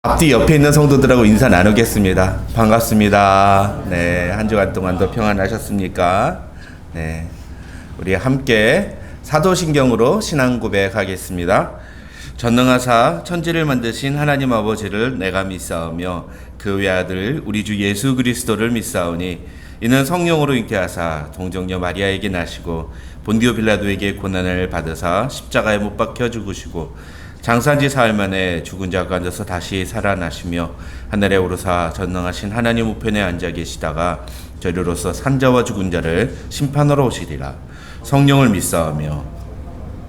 앞뒤 옆에 있는 성도들하고 인사 나누겠습니다. 반갑습니다. 네, 한 주간 동안도 평안하셨습니까? 네, 우리 함께 사도신경으로 신앙 고백하겠습니다. 전능하사 천지를 만드신 하나님 아버지를 내가 믿사오며 그 외아들 우리 주 예수 그리스도를 믿사오니 이는 성령으로 잉태하사 동정녀 마리아에게 나시고 본디오 빌라도에게 고난을 받으사 십자가에 못 박혀 죽으시고 장사지 사흘 만에 죽은 자 가운데서 다시 살아나시며 하늘에 오르사 전능하신 하나님 우편에 앉아 계시다가 저리로서 산자와 죽은 자를 심판하러 오시리라. 성령을 믿사오며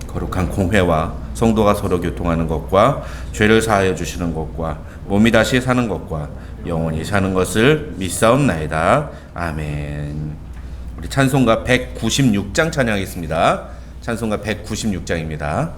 거룩한 공회와 성도가 서로 교통하는 것과 죄를 사하여 주시는 것과 몸이 다시 사는 것과 영원히 사는 것을 믿사옵나이다. 아멘. 우리 찬송가 196장 찬양하겠습니다. 찬송가 196장입니다.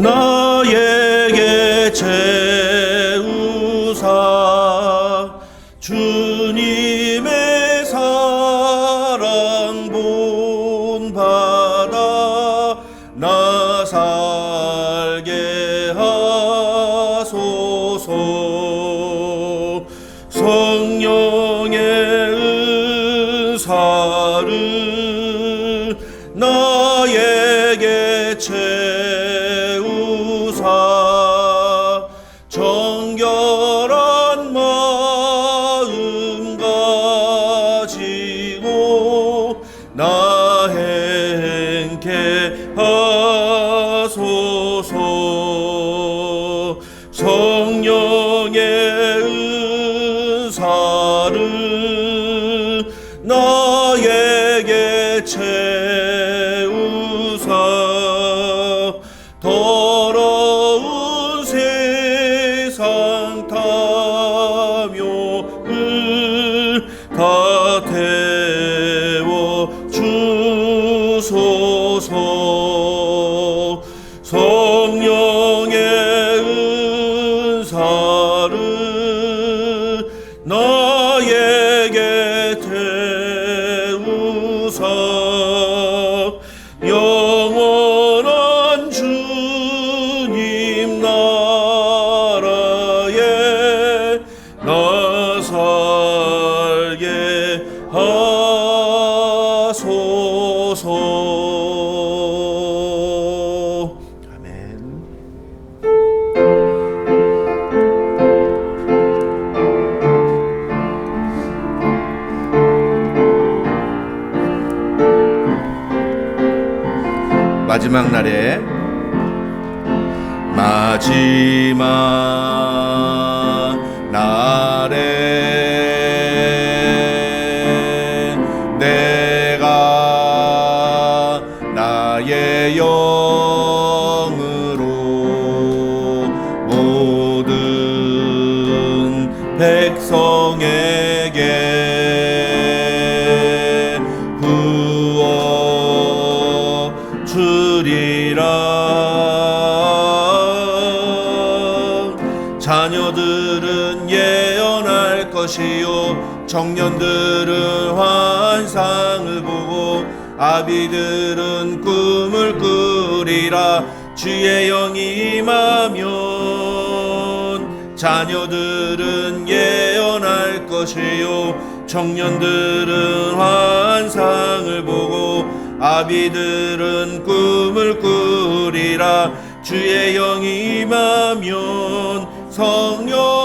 나에게 채우사 주님의 사랑 본받아 나 살게 하소서. 성령의 은사를 나에게 채우사 정결한 마음 가지고 나 행케 하소서. 성령의 은사를 나에게 채우사 더러운 세상 탐욕을 다 태워 주소서. 성령의 은사를 나에게 태우사 영원한 주님 나라에 나 살게 하소서. 아멘. 마지막 날에 마지막 날에 내가 나의 영으로 모든 백성에게 부어 주리라. 자녀들은 예언할 것이요 청년들은 환상을 보고 아비들은 꿈을 꾸리라. 주의 영이 임하면 자녀들은 예언할 것이요 청년들은 환상을 보고 아비들은 꿈을 꾸리라. 주의 영이 임하면 성령이여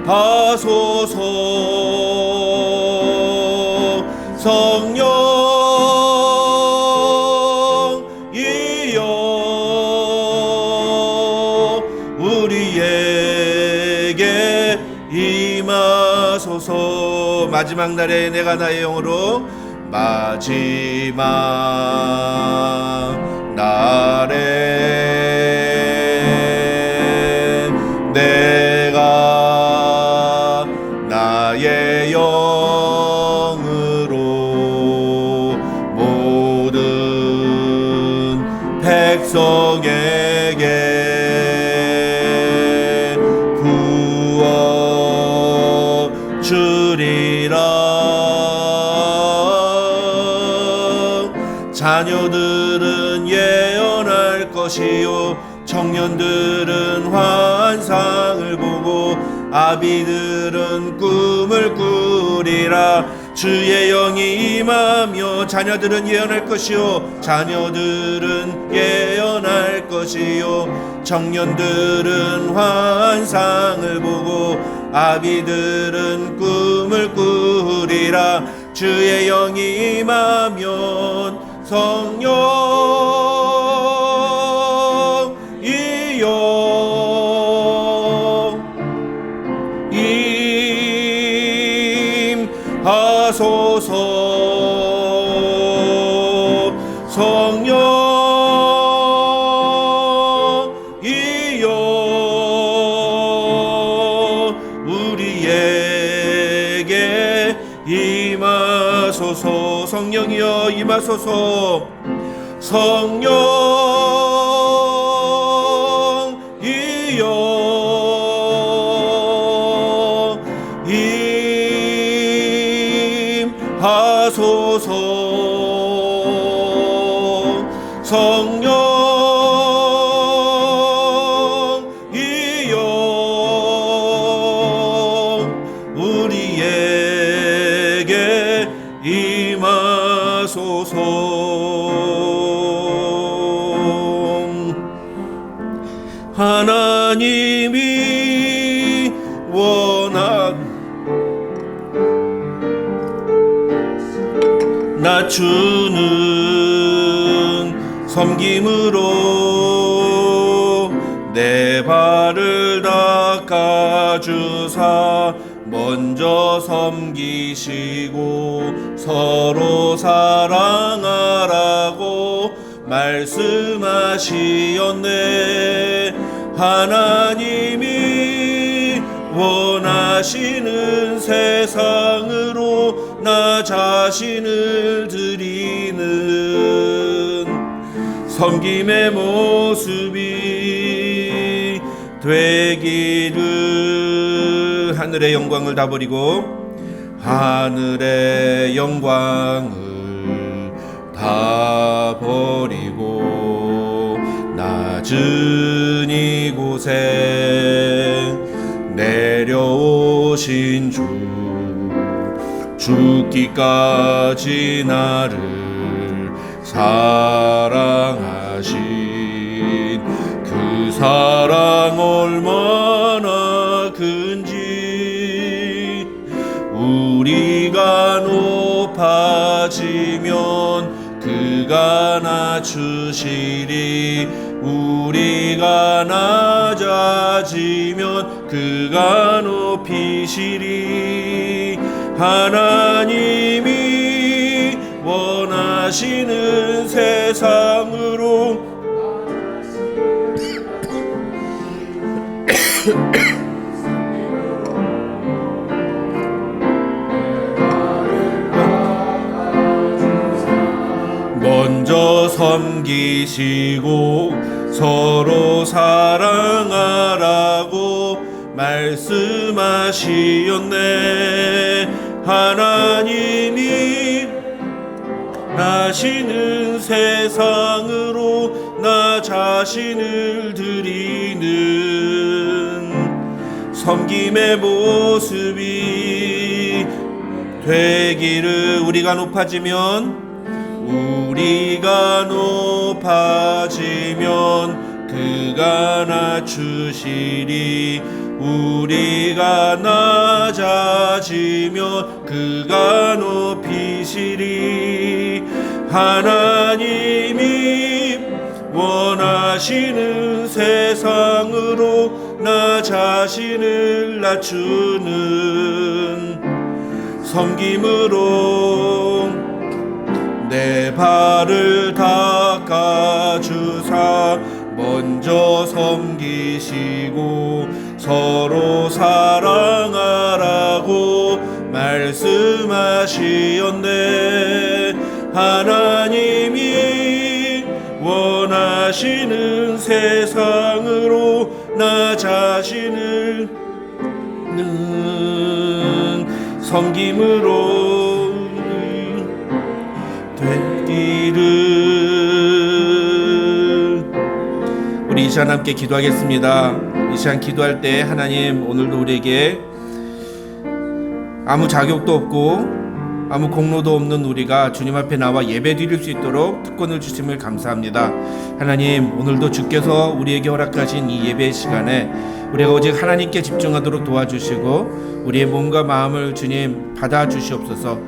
임하소서. 성령이여 우리에게 임하소서. 마지막 날에 내가 나의 영으로 마지막 날에 내가 백성에게 부어 주리라. 자녀들은 예언할 것이요 청년들은 환상을 보고 아비들은 꿈을 꾸리라. 주의 영이 임하며 자녀들은 예언할 것이요 자녀들은 예언할 것이요 청년들은 환상을 보고 아비들은 꿈을 꾸리라. 주의 영이 임하면 성령이여 임하소서. 성령이여 우리에게 임하소서. 성령이여 임하소서. 성령이여 임하소서. 성령이여 우리에게 임하소서. 하나님이 낮추는 섬김으로 내 발을 닦아주사 먼저 섬기시고 서로 사랑하라고 말씀하시었네. 하나님이 원하시는 세상으로 나 자신을 드리는 섬김의 모습이 되기를. 하늘의 영광을 다 버리고 하늘의 영광을 다 버리고 낮은 이곳에 내려오신 주 죽기까지 나를 사랑하신 그 사랑 얼마나 큰지. 우리가 높아지면 그가 낮추시리. 우리가 낮아지면 그가 높이시리. 하나님이 원하시는 세상으로 먼저 섬기시고 서로 사랑하라고 말씀하시었네. 하나님이 나시는 세상으로 나 자신을 드리는 섬김의 모습이 되기를. 우리가 높아지면 그가 낮추시리. 우리가 낮아지면 그가 높이시리. 하나님이 원하시는 세상으로 나 자신을 낮추는 섬김으로 내 발을 닦아주사 먼저 섬기시고 서로 사랑하라고 말씀하시었네. 하나님이 원하시는 다시는 세상으로 나 자신을 섬김으로 되기를. 우리 이 시간 함께 기도하겠습니다. 이 시간 기도할 때 하나님, 오늘도 우리에게 아무 자격도 없고 아무 공로도 없는 우리가 주님 앞에 나와 예배 드릴 수 있도록 특권을 주심을 감사합니다. 하나님, 오늘도 주께서 우리에게 허락하신 이 예배 시간에 우리가 오직 하나님께 집중하도록 도와주시고 우리의 몸과 마음을 주님 받아주시옵소서.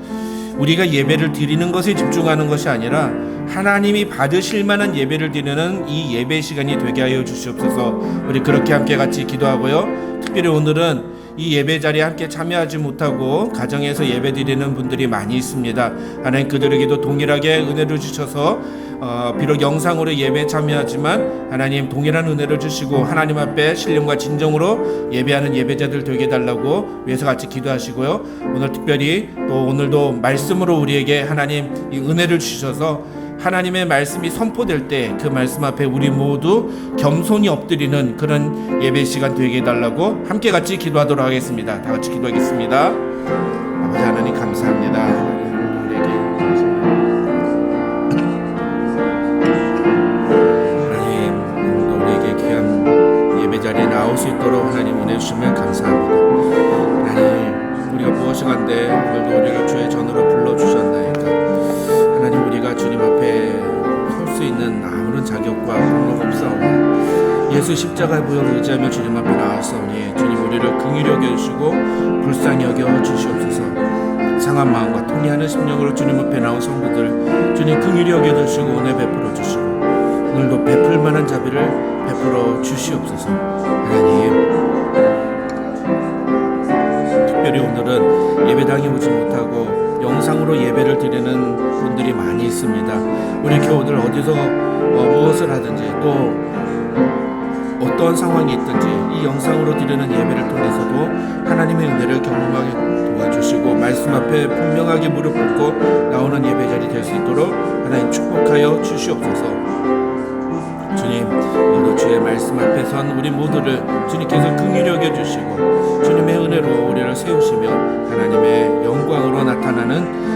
우리가 예배를 드리는 것에 집중하는 것이 아니라 하나님이 받으실 만한 예배를 드리는 이 예배 시간이 되게 하여 주시옵소서. 우리 그렇게 함께 같이 기도하고요. 특별히 오늘은 이 예배 자리에 함께 참여하지 못하고 가정에서 예배 드리는 분들이 많이 있습니다. 하나님, 그들에게도 동일하게 은혜를 주셔서 비록 영상으로 예배에 참여하지만 하나님 동일한 은혜를 주시고 하나님 앞에 신령과 진정으로 예배하는 예배자들 되게 해달라고 위해서 같이 기도하시고요. 오늘 특별히 또 오늘도 말씀으로 우리에게 하나님 이 은혜를 주셔서 하나님의 말씀이 선포될 때 그 말씀 앞에 우리 모두 겸손히 엎드리는 그런 예배 시간 되게 해달라고 함께 같이 기도하도록 하겠습니다. 다 같이 기도하겠습니다. 아버지 하나님, 감사합니다. 하나님, 오늘도 우리에게 귀한 예배 자리에 나올 수 있도록 하나님 은혜 주시면 감사합니다. 하나님, 우리가 무엇이간데 오늘도 우리를 주의 전으로 불러주셨나이까. 하나님, 우리가 주님 앞에 설 수 있는 아무런 자격과 공로가 없사오니 예수 십자가의 보혈을 의지하며 주님 앞에 나왔사오니 주님, 우리를 긍휼히 여겨주시고 불쌍히 여겨주시옵소서. 상한 마음과 통회하는 심령으로 주님 앞에 나온 성도들 주님 긍휼히 여겨주시고 은혜 베풀어 주시고 오늘도 베풀 만한 자비를 베풀어 주시옵소서. 하나님, 특별히 오늘은 예배당에 오지 못하고 영상으로 예배를 드리는 분들이 많이 있습니다. 우리 교우들 어디서 무엇을 하든지 또 어떤 상황이 있든지 이 영상으로 드리는 예배를 통해서도 하나님의 은혜를 경험하게 도와주시고 말씀 앞에 분명하게 무릎 꿇고 나오는 예배 자리 될 수 있도록 하나님 축복하여 주시옵소서. 주님, 오늘도 주의 말씀 앞에 선 우리 모두를 주님께서 긍휼히 여겨주시고 주님의 은혜로 우리를 세우시며 하나님의 영광으로 나타나는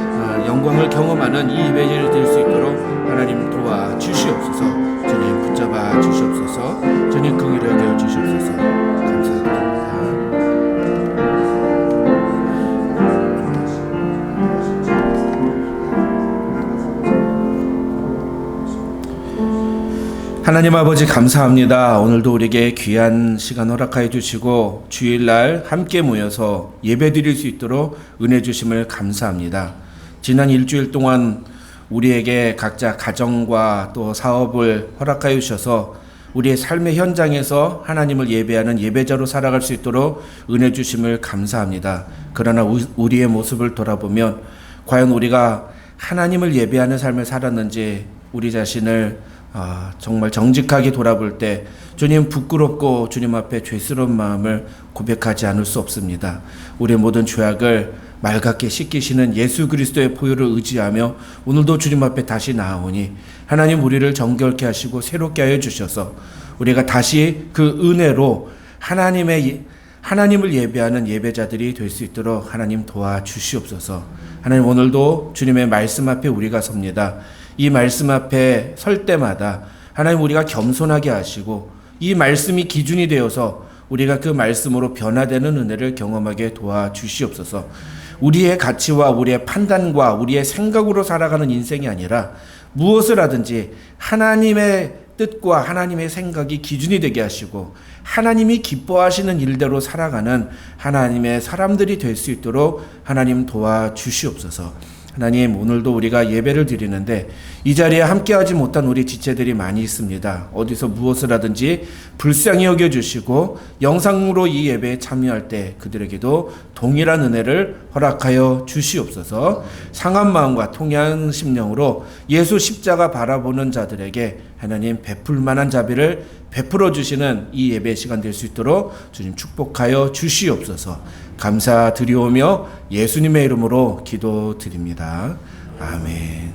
영광을 경험하는 이 예배를 드릴 수 있도록 하나님 도와주시옵소서. 주님 붙잡아 주시옵소서. 주님 긍휼히 여겨 주시옵소서. 감사드립니다. 하나님 아버지, 감사합니다. 오늘도 우리에게 귀한 시간 허락하여 주시고 주일날 함께 모여서 예배 드릴 수 있도록 은혜 주심을 감사합니다. 지난 일주일 동안 우리에게 각자 가정과 또 사업을 허락하여 주셔서 우리의 삶의 현장에서 하나님을 예배하는 예배자로 살아갈 수 있도록 은혜 주심을 감사합니다. 그러나 우리의 모습을 돌아보면 과연 우리가 하나님을 예배하는 삶을 살았는지 우리 자신을 정말 정직하게 돌아볼 때 주님 부끄럽고 주님 앞에 죄스러운 마음을 고백하지 않을 수 없습니다. 우리의 모든 죄악을 맑게 씻기시는 예수 그리스도의 보혈을 의지하며 오늘도 주님 앞에 다시 나아오니 하나님 우리를 정결케 하시고 새롭게 하여 주셔서 우리가 다시 그 은혜로 하나님을 예배하는 예배자들이 될 수 있도록 하나님 도와주시옵소서. 하나님, 오늘도 주님의 말씀 앞에 우리가 섭니다. 이 말씀 앞에 설 때마다 하나님 우리가 겸손하게 하시고 이 말씀이 기준이 되어서 우리가 그 말씀으로 변화되는 은혜를 경험하게 도와주시옵소서. 우리의 가치와 우리의 판단과 우리의 생각으로 살아가는 인생이 아니라 무엇을 하든지 하나님의 뜻과 하나님의 생각이 기준이 되게 하시고 하나님이 기뻐하시는 일대로 살아가는 하나님의 사람들이 될 수 있도록 하나님 도와주시옵소서. 하나님, 오늘도 우리가 예배를 드리는데 이 자리에 함께하지 못한 우리 지체들이 많이 있습니다. 어디서 무엇을 하든지 불쌍히 여겨주시고 영상으로 이 예배에 참여할 때 그들에게도 동일한 은혜를 허락하여 주시옵소서. 상한 마음과 통회한 심령으로 예수 십자가 바라보는 자들에게 하나님 베풀 만한 자비를 베풀어 주시는 이 예배 시간 될 수 있도록 주님 축복하여 주시옵소서. 감사드리오며 예수님의 이름으로 기도드립니다. 아멘.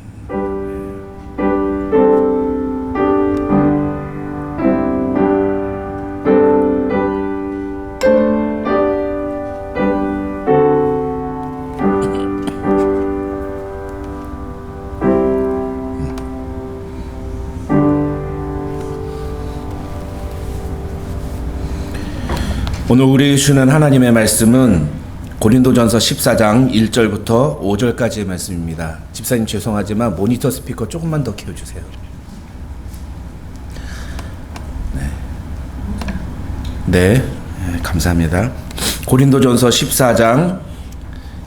오늘 우리 주는 하나님의 말씀은 고린도전서 14장 1절부터 5절까지의 말씀입니다. 집사님 죄송하지만 모니터 스피커 조금만 더 켜주세요. 네, 감사합니다. 고린도전서 14장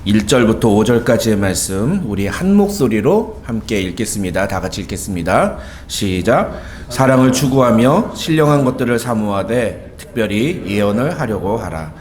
1절부터 5절까지의 말씀 우리 한 목소리로 함께 읽겠습니다. 다 같이 읽겠습니다. 시작. 사랑을 추구하며 신령한 것들을 사모하되 특별히 예언을 하려고 하라.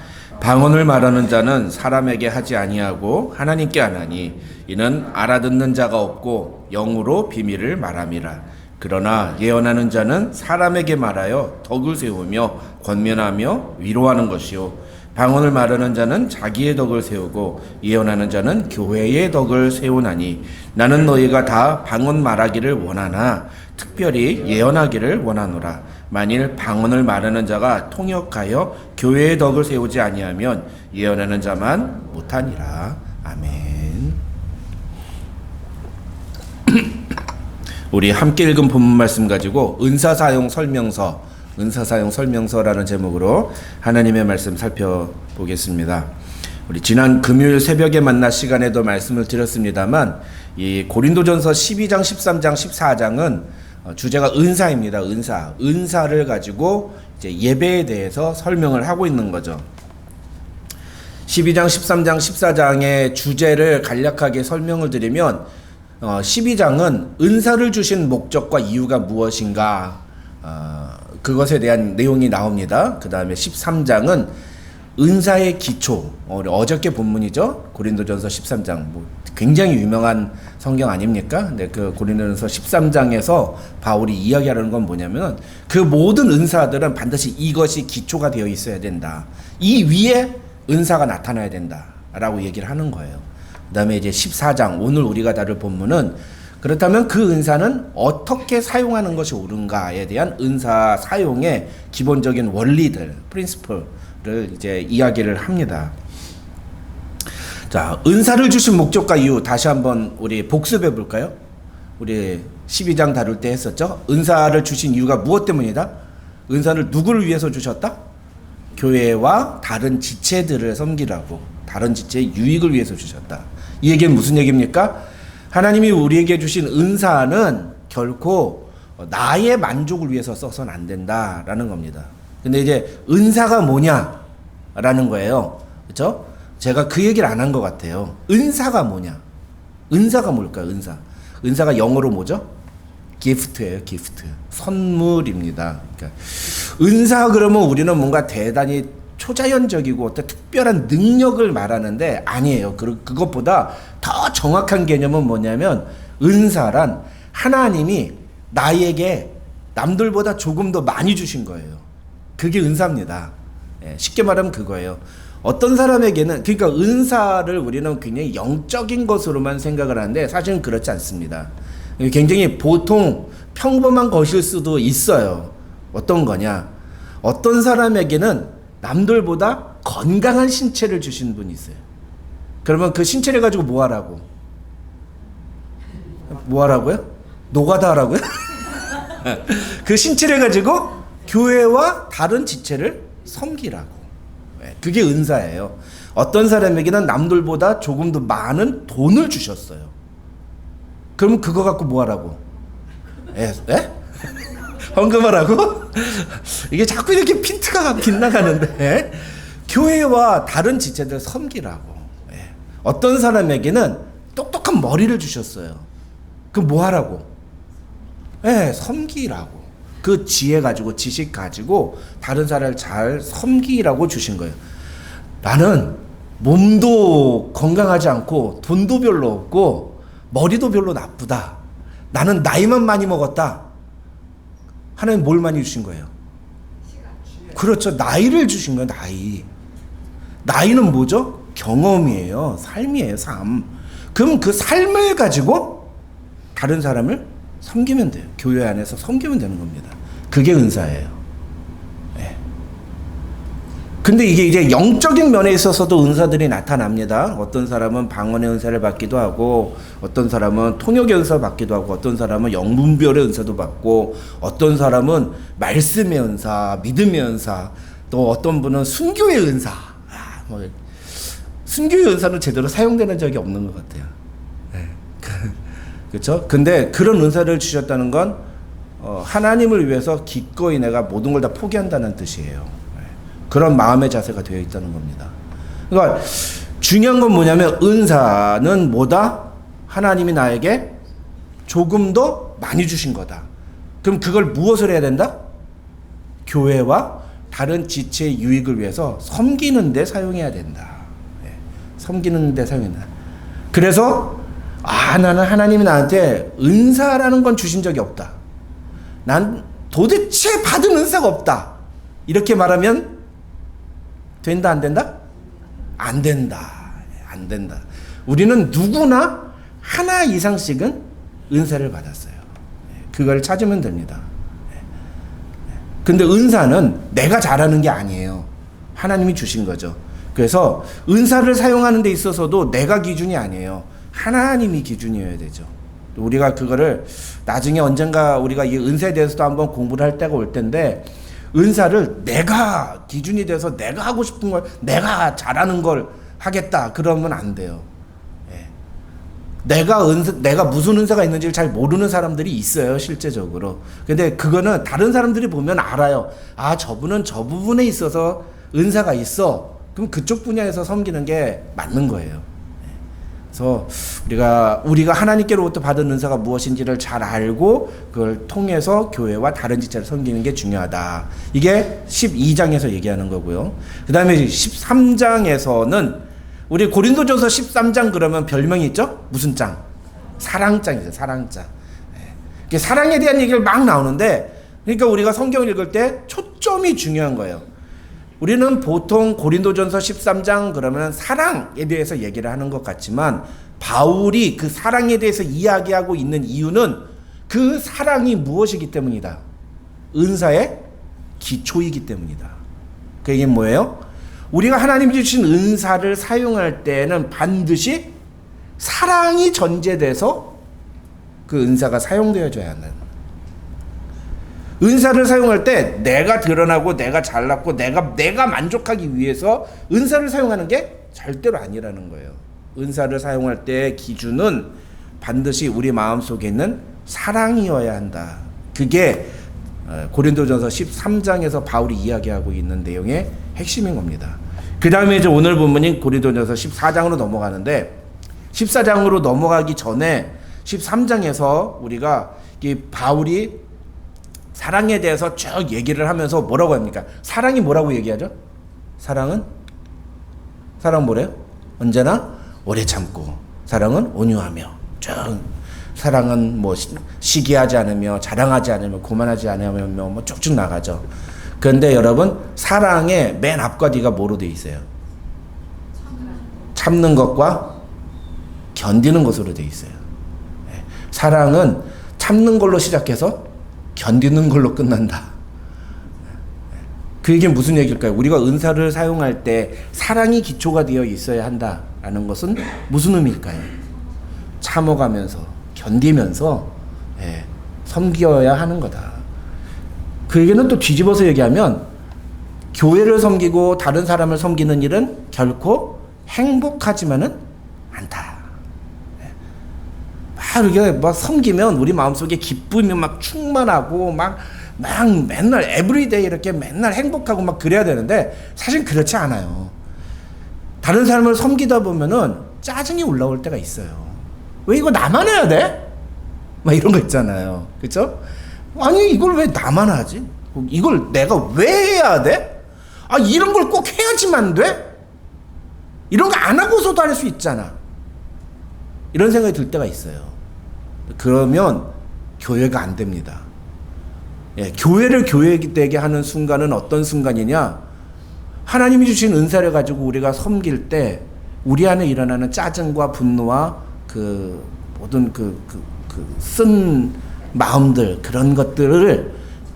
방언을 말하는 자는 사람에게 하지 아니하고 하나님께 하나니 이는 알아듣는 자가 없고 영으로 비밀을 말함이라. 그러나 예언하는 자는 사람에게 말하여 덕을 세우며 권면하며 위로하는 것이요 방언을 말하는 자는 자기의 덕을 세우고 예언하는 자는 교회의 덕을 세우나니 나는 너희가 다 방언 말하기를 원하나 특별히 예언하기를 원하노라. 만일 방언을 말하는 자가 통역하여 교회의 덕을 세우지 아니하면 예언하는 자만 못하니라. 아멘. 우리 함께 읽은 본문 말씀 가지고 은사사용 설명서라는 제목으로 하나님의 말씀 살펴보겠습니다. 우리 지난 금요일 새벽에 만난 시간에도 말씀을 드렸습니다만 이 고린도전서 12장, 13장, 14장은 주제가 은사입니다. 은사를 가지고 이제 예배에 대해서 설명을 하고 있는 거죠. 12장, 13장, 14장의 주제를 간략하게 설명을 드리면 12장은 은사를 주신 목적과 이유가 무엇인가 그것에 대한 내용이 나옵니다. 그 다음에 13장은 은사의 기초, 어저께 본문이죠. 고린도전서 13장, 굉장히 유명한 성경 아닙니까? 근데 그 고린도전서 13장에서 바울이 이야기하는 건 뭐냐면 그 모든 은사들은 반드시 이것이 기초가 되어 있어야 된다. 이 위에 은사가 나타나야 된다라고 얘기를 하는 거예요. 그 다음에 이제 14장, 오늘 우리가 다룰 본문은 그렇다면 그 은사는 어떻게 사용하는 것이 옳은가에 대한 은사 사용의 기본적인 원리들, 프린시플을 이제 이야기를 합니다. 자, 은사를 주신 목적과 이유 다시 한번 우리 복습해 볼까요? 우리 12장 다룰 때 했었죠? 은사를 주신 이유가 무엇 때문이다? 은사를 누구를 위해서 주셨다? 교회와 다른 지체들을 섬기라고, 다른 지체의 유익을 위해서 주셨다. 이 얘기는 무슨 얘기입니까? 하나님이 우리에게 주신 은사는 결코 나의 만족을 위해서 써서는 안 된다라는 겁니다. 근데 이제 은사가 뭐냐라는 거예요. 그렇죠? 제가 그 얘기를 안 한 것 같아요. 은사가 뭐냐? 은사가 뭘까요? 은사가 영어로 뭐죠? 기프트예요. 기프트. 선물입니다. 그러니까 은사 그러면 우리는 뭔가 대단히 초자연적이고 어떤 특별한 능력을 말하는데 아니에요. 그것보다 더 정확한 개념은 뭐냐면 은사란 하나님이 나에게 남들보다 조금 더 많이 주신 거예요. 그게 은사입니다. 쉽게 말하면 그거예요. 어떤 사람에게는 그러니까 은사를 우리는 굉장히 영적인 것으로만 생각을 하는데 사실은 그렇지 않습니다. 굉장히 보통 평범한 것일 수도 있어요. 어떤 거냐? 어떤 사람에게는 남들보다 건강한 신체를 주신 분이 있어요. 그러면 그 신체를 가지고 뭐 하라고? 뭐 하라고요? 노가다 하라고요? 그 신체를 가지고 교회와 다른 지체를 섬기라고. 그게 은사예요. 어떤 사람에게는 남들보다 조금 더 많은 돈을 주셨어요. 그럼 그거 갖고 뭐 하라고? 헌금하라고? 이게 자꾸 이렇게 핀트가 빗나가는데 교회와 다른 지체들 섬기라고. 어떤 사람에게는 똑똑한 머리를 주셨어요. 그럼 뭐 하라고? 섬기라고. 그 지혜 가지고 지식 가지고 다른 사람을 잘 섬기라고 주신 거예요. 나는 몸도 건강하지 않고 돈도 별로 없고 머리도 별로 나쁘다. 나는 나이만 많이 먹었다. 하나님 뭘 많이 주신 거예요? 그렇죠. 나이를 주신 거예요. 나이는 뭐죠? 경험이에요. 삶이에요. 삶. 그럼 그 삶을 가지고 다른 사람을 섬기면 돼요. 교회 안에서 섬기면 되는 겁니다. 그게 은사예요. 근데 이게 이제 영적인 면에 있어서도 은사들이 나타납니다. 어떤 사람은 방언의 은사를 받기도 하고, 어떤 사람은 통역의 은사 받기도 하고, 어떤 사람은 영분별의 은사도 받고, 어떤 사람은 말씀의 은사, 믿음의 은사, 또 어떤 분은 순교의 은사. 뭐 순교의 은사는 제대로 사용되는 적이 없는 것 같아요. 네. 그렇죠? 근데 그런 은사를 주셨다는 건 하나님을 위해서 기꺼이 내가 모든 걸 다 포기한다는 뜻이에요. 네. 그런 마음의 자세가 되어 있다는 겁니다. 그러니까 중요한 건 뭐냐면 은사는 뭐다? 하나님이 나에게 조금 더 많이 주신 거다. 그럼 그걸 무엇을 해야 된다? 교회와 다른 지체의 유익을 위해서 섬기는 데 사용해야 된다. 네. 섬기는 데 사용해야 된다. 그래서 나는 하나님이 나한테 은사라는 건 주신 적이 없다. 난 도대체 받은 은사가 없다. 이렇게 말하면 된다, 안 된다? 안 된다. 안 된다. 우리는 누구나 하나 이상씩은 은사를 받았어요. 그걸 찾으면 됩니다. 근데 은사는 내가 잘하는 게 아니에요. 하나님이 주신 거죠. 그래서 은사를 사용하는 데 있어서도 내가 기준이 아니에요. 하나님이 기준이어야 되죠. 우리가 그거를 나중에 언젠가 우리가 이 은사에 대해서도 한번 공부를 할 때가 올 텐데, 은사를 내가 기준이 돼서 내가 하고 싶은 걸, 내가 잘하는 걸 하겠다 그러면 안 돼요. 내가 무슨 은사가 있는지를 잘 모르는 사람들이 있어요, 실제적으로. 근데 그거는 다른 사람들이 보면 알아요. 저분은 저 부분에 있어서 은사가 있어. 그럼 그쪽 분야에서 섬기는 게 맞는 거예요. 그래서 우리가 하나님께로부터 받은 은사가 무엇인지를 잘 알고 그걸 통해서 교회와 다른 지체를 섬기는 게 중요하다. 이게 12장에서 얘기하는 거고요. 그 다음에 13장에서는 우리 고린도전서 13장 그러면 별명이 있죠? 무슨 장? 사랑장이죠. 사랑장. 사랑에 대한 얘기를 막 나오는데, 그러니까 우리가 성경을 읽을 때 초점이 중요한 거예요. 우리는 보통 고린도전서 13장 그러면 사랑에 대해서 얘기를 하는 것 같지만, 바울이 그 사랑에 대해서 이야기하고 있는 이유는 그 사랑이 무엇이기 때문이다. 은사의 기초이기 때문이다. 그 얘기는 뭐예요? 우리가 하나님이 주신 은사를 사용할 때는 반드시 사랑이 전제돼서 그 은사가 사용되어져야 한다는 거예요. 은사를 사용할 때 내가 드러나고 내가 잘났고 내가 만족하기 위해서 은사를 사용하는 게 절대로 아니라는 거예요. 은사를 사용할 때의 기준은 반드시 우리 마음속에 있는 사랑이어야 한다. 그게 고린도전서 13장에서 바울이 이야기하고 있는 내용의 핵심인 겁니다. 그 다음에 이제 오늘 본문인 고린도전서 14장으로 넘어가는데, 14장으로 넘어가기 전에 13장에서 우리가 이 바울이 사랑에 대해서 쭉 얘기를 하면서 뭐라고 합니까? 사랑이 뭐라고 얘기하죠? 사랑은 뭐래요? 언제나 오래 참고, 사랑은 온유하며, 쭉 사랑은 뭐 시기하지 않으며, 자랑하지 않으며, 고만하지 않으며, 뭐 쭉쭉 나가죠. 그런데 여러분, 사랑의 맨 앞과 뒤가 뭐로 되어 있어요? 참는 것과 견디는 것으로 되어 있어요. 사랑은 참는 걸로 시작해서 견디는 걸로 끝난다. 그 얘기는 무슨 얘기일까요? 우리가 은사를 사용할 때 사랑이 기초가 되어 있어야 한다라는 것은 무슨 의미일까요? 참아가면서 견디면서 섬겨야 하는 거다. 그 얘기는 또 뒤집어서 얘기하면, 교회를 섬기고 다른 사람을 섬기는 일은 결코 행복하지만은 않다. 이렇게 막 섬기면 우리 마음속에 기쁨이 막 충만하고 막 맨날 에브리데이 이렇게 맨날 행복하고 막 그래야 되는데, 사실 그렇지 않아요. 다른 사람을 섬기다 보면은 짜증이 올라올 때가 있어요. 왜 이거 나만 해야 돼? 막 이런 거 있잖아요. 그렇죠? 아니, 이걸 왜 나만 하지? 이걸 내가 왜 해야 돼? 이런 걸 꼭 해야지만 돼? 이런 거 안 하고서도 할 수 있잖아. 이런 생각이 들 때가 있어요. 그러면 교회가 안 됩니다. 교회를 교회되게 하는 순간은 어떤 순간이냐? 하나님이 주신 은사를 가지고 우리가 섬길 때 우리 안에 일어나는 짜증과 분노와 그 모든 쓴 마음들, 그런 것들을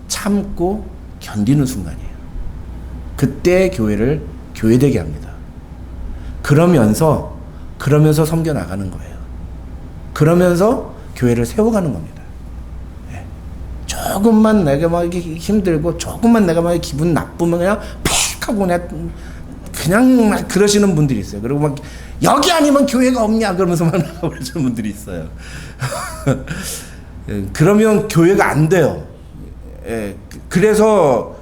참고 견디는 순간이에요. 그때 교회를 교회되게 합니다. 그러면서 섬겨 나가는 거예요. 그러면서 교회를 세워가는 겁니다. 조금만 내가 막 힘들고 조금만 내가 막 기분 나쁘면 그냥 하고 그냥 막 그러시는 분들이 있어요. 그리고 막 여기 아니면 교회가 없냐 그러면서 막 그러시는 분들이 있어요. 그러면 교회가 안 돼요. 예, 그래서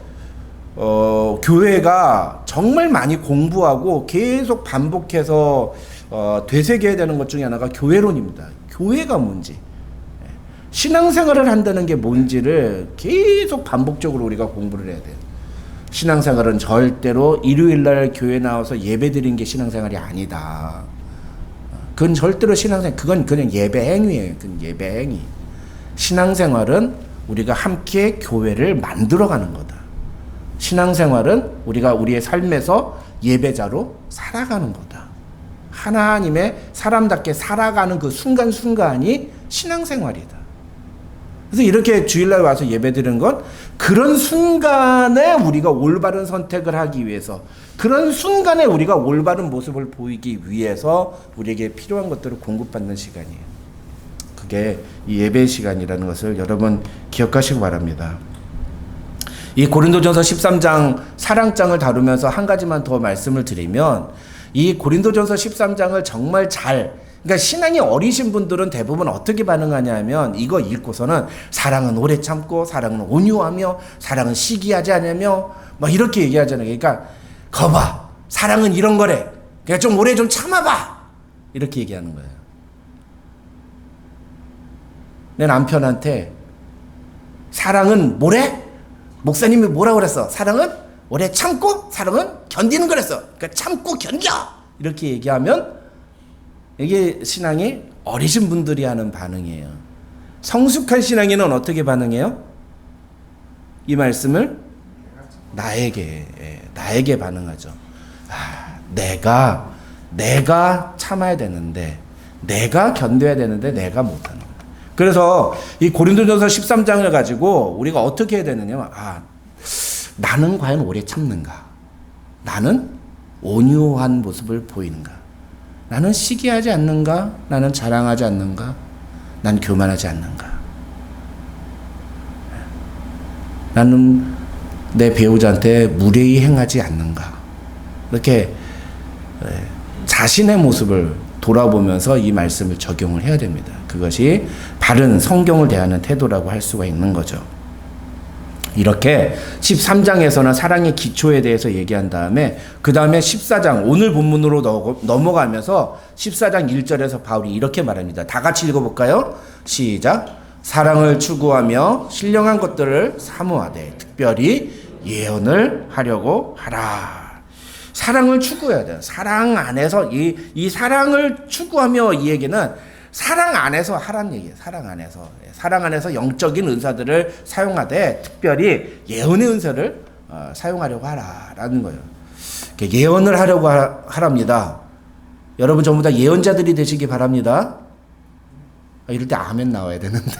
교회가 정말 많이 공부하고 계속 반복해서 되새겨야 되는 것 중에 하나가 교회론입니다. 교회가 뭔지, 신앙생활을 한다는 게 뭔지를 계속 반복적으로 우리가 공부를 해야 돼요. 신앙생활은 절대로 일요일날 교회 나와서 예배드린 게 신앙생활이 아니다. 그건 절대로 신앙생활, 그건 그냥 예배행위예요. 그건 예배행위. 신앙생활은 우리가 함께 교회를 만들어가는 거다. 신앙생활은 우리가 우리의 삶에서 예배자로 살아가는 거다. 하나님의 사람답게 살아가는 그 순간순간이 신앙생활이다. 그래서 이렇게 주일날 와서 예배드리는 건 그런 순간에 우리가 올바른 선택을 하기 위해서, 그런 순간에 우리가 올바른 모습을 보이기 위해서 우리에게 필요한 것들을 공급받는 시간이에요. 그게 이 예배 시간이라는 것을 여러분 기억하시기 바랍니다. 이 고린도전서 13장 사랑장을 다루면서 한 가지만 더 말씀을 드리면, 이 고린도전서 13장을 정말 그러니까 신앙이 어리신 분들은 대부분 어떻게 반응하냐면 이거 읽고서는 사랑은 오래 참고 사랑은 온유하며 사랑은 시기하지 않으며 막 이렇게 얘기하잖아요. 그러니까 거봐, 사랑은 이런 거래. 그러니까 좀 오래 좀 참아봐. 이렇게 얘기하는 거예요. 내 남편한테 사랑은 뭐래? 목사님이 뭐라고 그랬어? 사랑은 오래 참고 사랑은 견디는 거랬어. 그러니까 참고 견뎌. 이렇게 얘기하면 이게 신앙이 어리신 분들이 하는 반응이에요. 성숙한 신앙인은 어떻게 반응해요? 이 말씀을 나에게 반응하죠. 내가 참아야 되는데, 내가 견뎌야 되는데 내가 못하는 거예요. 그래서 이 고린도전서 13장을 가지고 우리가 어떻게 해야 되느냐? 나는 과연 오래 참는가? 나는 온유한 모습을 보이는가? 나는 시기하지 않는가? 나는 자랑하지 않는가? 난 교만하지 않는가? 나는 내 배우자한테 무례히 행하지 않는가? 이렇게 자신의 모습을 돌아보면서 이 말씀을 적용을 해야 됩니다. 그것이 바른 성경을 대하는 태도라고 할 수가 있는 거죠. 이렇게 13장에서는 사랑의 기초에 대해서 얘기한 다음에 그 다음에 14장 오늘 본문으로 넘어가면서 14장 1절에서 바울이 이렇게 말합니다. 다 같이 읽어볼까요? 시작. 사랑을 추구하며 신령한 것들을 사모하되 특별히 예언을 하려고 하라. 사랑을 추구해야 돼요. 사랑 안에서 이 사랑을 추구하며 이 얘기는 사랑 안에서 하란 얘기예요. 사랑 안에서 영적인 은사들을 사용하되 특별히 예언의 은사를 사용하려고 하라라는 거예요. 예언을 하려고 하랍니다. 여러분 전부 다 예언자들이 되시기 바랍니다. 이럴 때 아멘 나와야 되는데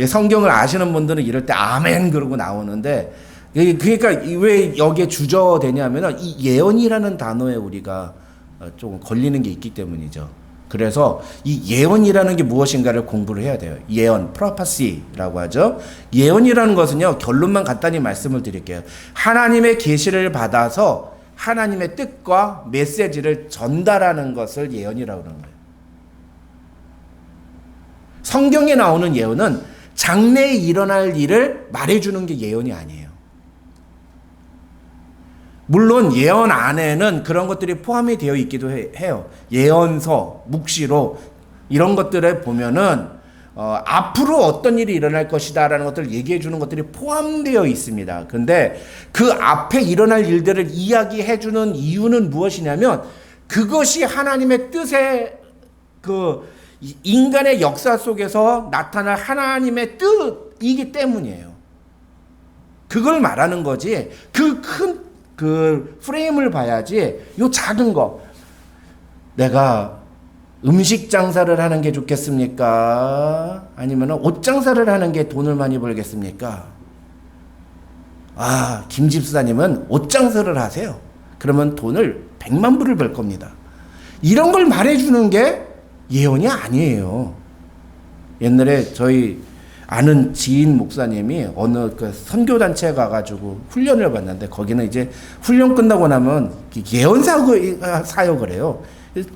성경을 아시는 분들은 이럴 때 아멘 그러고 나오는데, 그러니까 왜 여기에 주저되냐면은 이 예언이라는 단어에 우리가 좀 걸리는 게 있기 때문이죠. 그래서 이 예언이라는 게 무엇인가를 공부를 해야 돼요. 예언, 프로파시라고 하죠. 예언이라는 것은요, 결론만 간단히 말씀을 드릴게요. 하나님의 계시를 받아서 하나님의 뜻과 메시지를 전달하는 것을 예언이라고 하는 거예요. 성경에 나오는 예언은 장래에 일어날 일을 말해주는 게 예언이 아니에요. 물론 예언 안에는 그런 것들이 포함이 되어 있기도 해요. 예언서, 묵시록 이런 것들에 보면은 앞으로 어떤 일이 일어날 것이다 라는 것들을 얘기해 주는 것들이 포함되어 있습니다. 근데 그 앞에 일어날 일들을 이야기해 주는 이유는 무엇이냐면 그것이 하나님의 뜻의 그 인간의 역사 속에서 나타날 하나님의 뜻이기 때문이에요. 그걸 말하는 거지. 그 프레임을 봐야지. 요 작은 거, 내가 음식 장사를 하는 게 좋겠습니까? 아니면 옷 장사를 하는 게 돈을 많이 벌겠습니까? 김 집사님은 옷 장사를 하세요. 그러면 돈을 100만 불을 벌 겁니다. 이런 걸 말해주는 게 예언이 아니에요. 옛날에 저희 아는 지인 목사님이 어느 그 선교단체에 가가지고 훈련을 받는데 거기는 이제 훈련 끝나고 나면 예언 사역을 해요.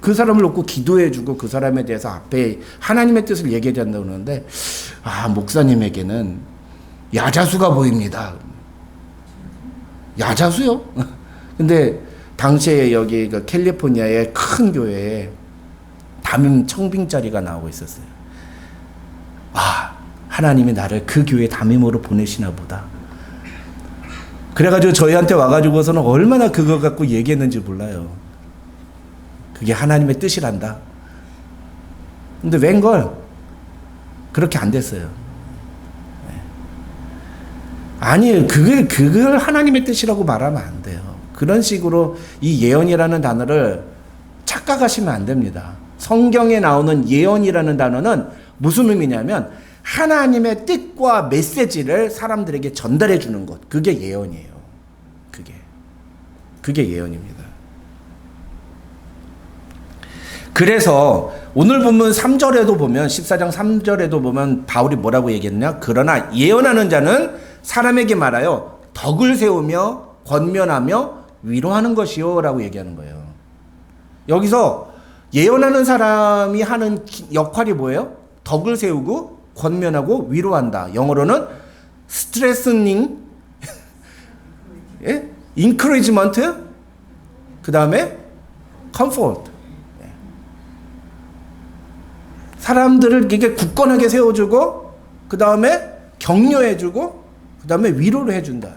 그 사람을 놓고 기도해주고 그 사람에 대해서 앞에 하나님의 뜻을 얘기해야 된다고 그러는데 목사님에게는 야자수가 보입니다. 야자수요? 근데 당시에 여기 그 캘리포니아의 큰 교회에 담임 청빙 자리가 나오고 있었어요. 하나님이 나를 그 교회 담임으로 보내시나 보다. 그래가지고 저희한테 와가지고서는 얼마나 그거 갖고 얘기했는지 몰라요. 그게 하나님의 뜻이란다. 근데 웬걸 그렇게 안 됐어요. 아니, 그걸 하나님의 뜻이라고 말하면 안 돼요. 그런 식으로 이 예언이라는 단어를 착각하시면 안 됩니다. 성경에 나오는 예언이라는 단어는 무슨 의미냐면 하나님의 뜻과 메시지를 사람들에게 전달해 주는 것. 그게 예언이에요. 그게 예언입니다. 그래서 오늘 본문 3절에도 보면 14장 3절에도 보면 바울이 뭐라고 얘기했냐? 그러나 예언하는 자는 사람에게 말하여 덕을 세우며 권면하며 위로하는 것이요 라고 얘기하는 거예요. 여기서 예언하는 사람이 하는 역할이 뭐예요? 덕을 세우고 권면하고 위로한다. 영어로는 스트레스닝, 예? 인커리지먼트, 그 다음에 컴포트. 사람들을 이렇게 굳건하게 세워주고, 그 다음에 격려해주고, 그 다음에 위로를 해준다.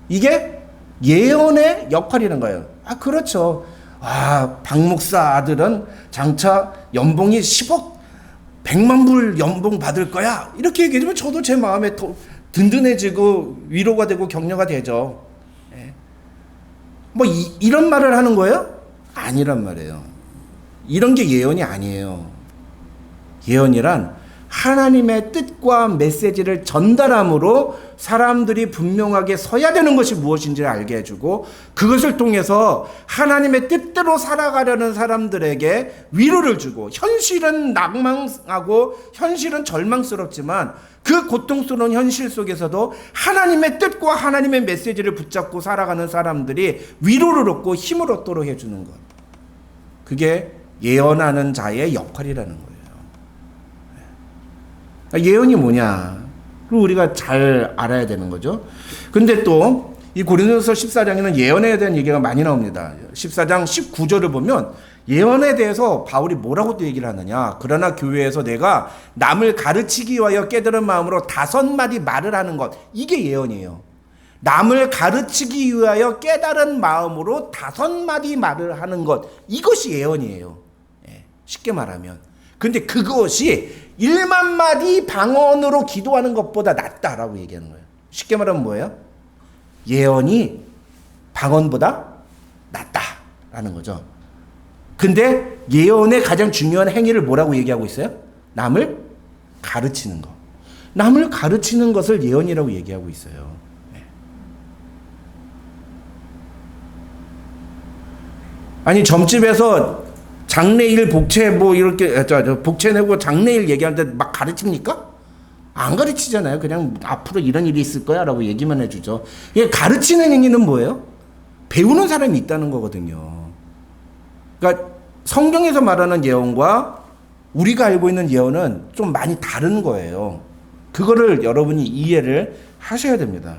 이게 예언의 역할이라는 거예요. 그렇죠. 박 목사 아들은 장차 연봉이 10억, 100만 불 연봉 받을 거야. 이렇게 얘기해주면 저도 제 마음에 더 든든해지고 위로가 되고 격려가 되죠. 이런 말을 하는 거예요? 아니란 말이에요. 이런 게 예언이 아니에요. 예언이란 하나님의 뜻과 메시지를 전달함으로 사람들이 분명하게 서야 되는 것이 무엇인지를 알게 해주고 그것을 통해서 하나님의 뜻대로 살아가려는 사람들에게 위로를 주고 현실은 낭망하고 현실은 절망스럽지만 그 고통스러운 현실 속에서도 하나님의 뜻과 하나님의 메시지를 붙잡고 살아가는 사람들이 위로를 얻고 힘을 얻도록 해주는 것. 그게 예언하는 자의 역할이라는 거예요. 예언이 뭐냐? 그리고 우리가 잘 알아야 되는 거죠. 근데 또 이 고린도서 14장에는 예언에 대한 얘기가 많이 나옵니다. 14장 19절을 보면 예언에 대해서 바울이 뭐라고 또 얘기를 하느냐? 그러나 교회에서 내가 남을 가르치기 위하여 깨달은 마음으로 5마디 말을 하는 것. 이게 예언이에요. 남을 가르치기 위하여 깨달은 마음으로 5마디 말을 하는 것. 이것이 예언이에요. 쉽게 말하면. 근데 그것이 1만 마디 방언으로 기도하는 것보다 낫다라고 얘기하는 거예요. 쉽게 말하면 뭐예요? 예언이 방언보다 낫다라는 거죠. 근데 예언의 가장 중요한 행위를 뭐라고 얘기하고 있어요? 남을 가르치는 것. 남을 가르치는 것을 예언이라고 얘기하고 있어요. 아니, 점집에서 장례일 복채 이렇게 복채 내고 장례일 얘기하는데 막 가르칩니까? 안 가르치잖아요. 그냥 앞으로 이런 일이 있을 거야 라고 얘기만 해주죠. 이게 가르치는 행위는 뭐예요? 배우는 사람이 있다는 거거든요. 그러니까 성경에서 말하는 예언과 우리가 알고 있는 예언은 좀 많이 다른 거예요. 그거를 여러분이 이해를 하셔야 됩니다.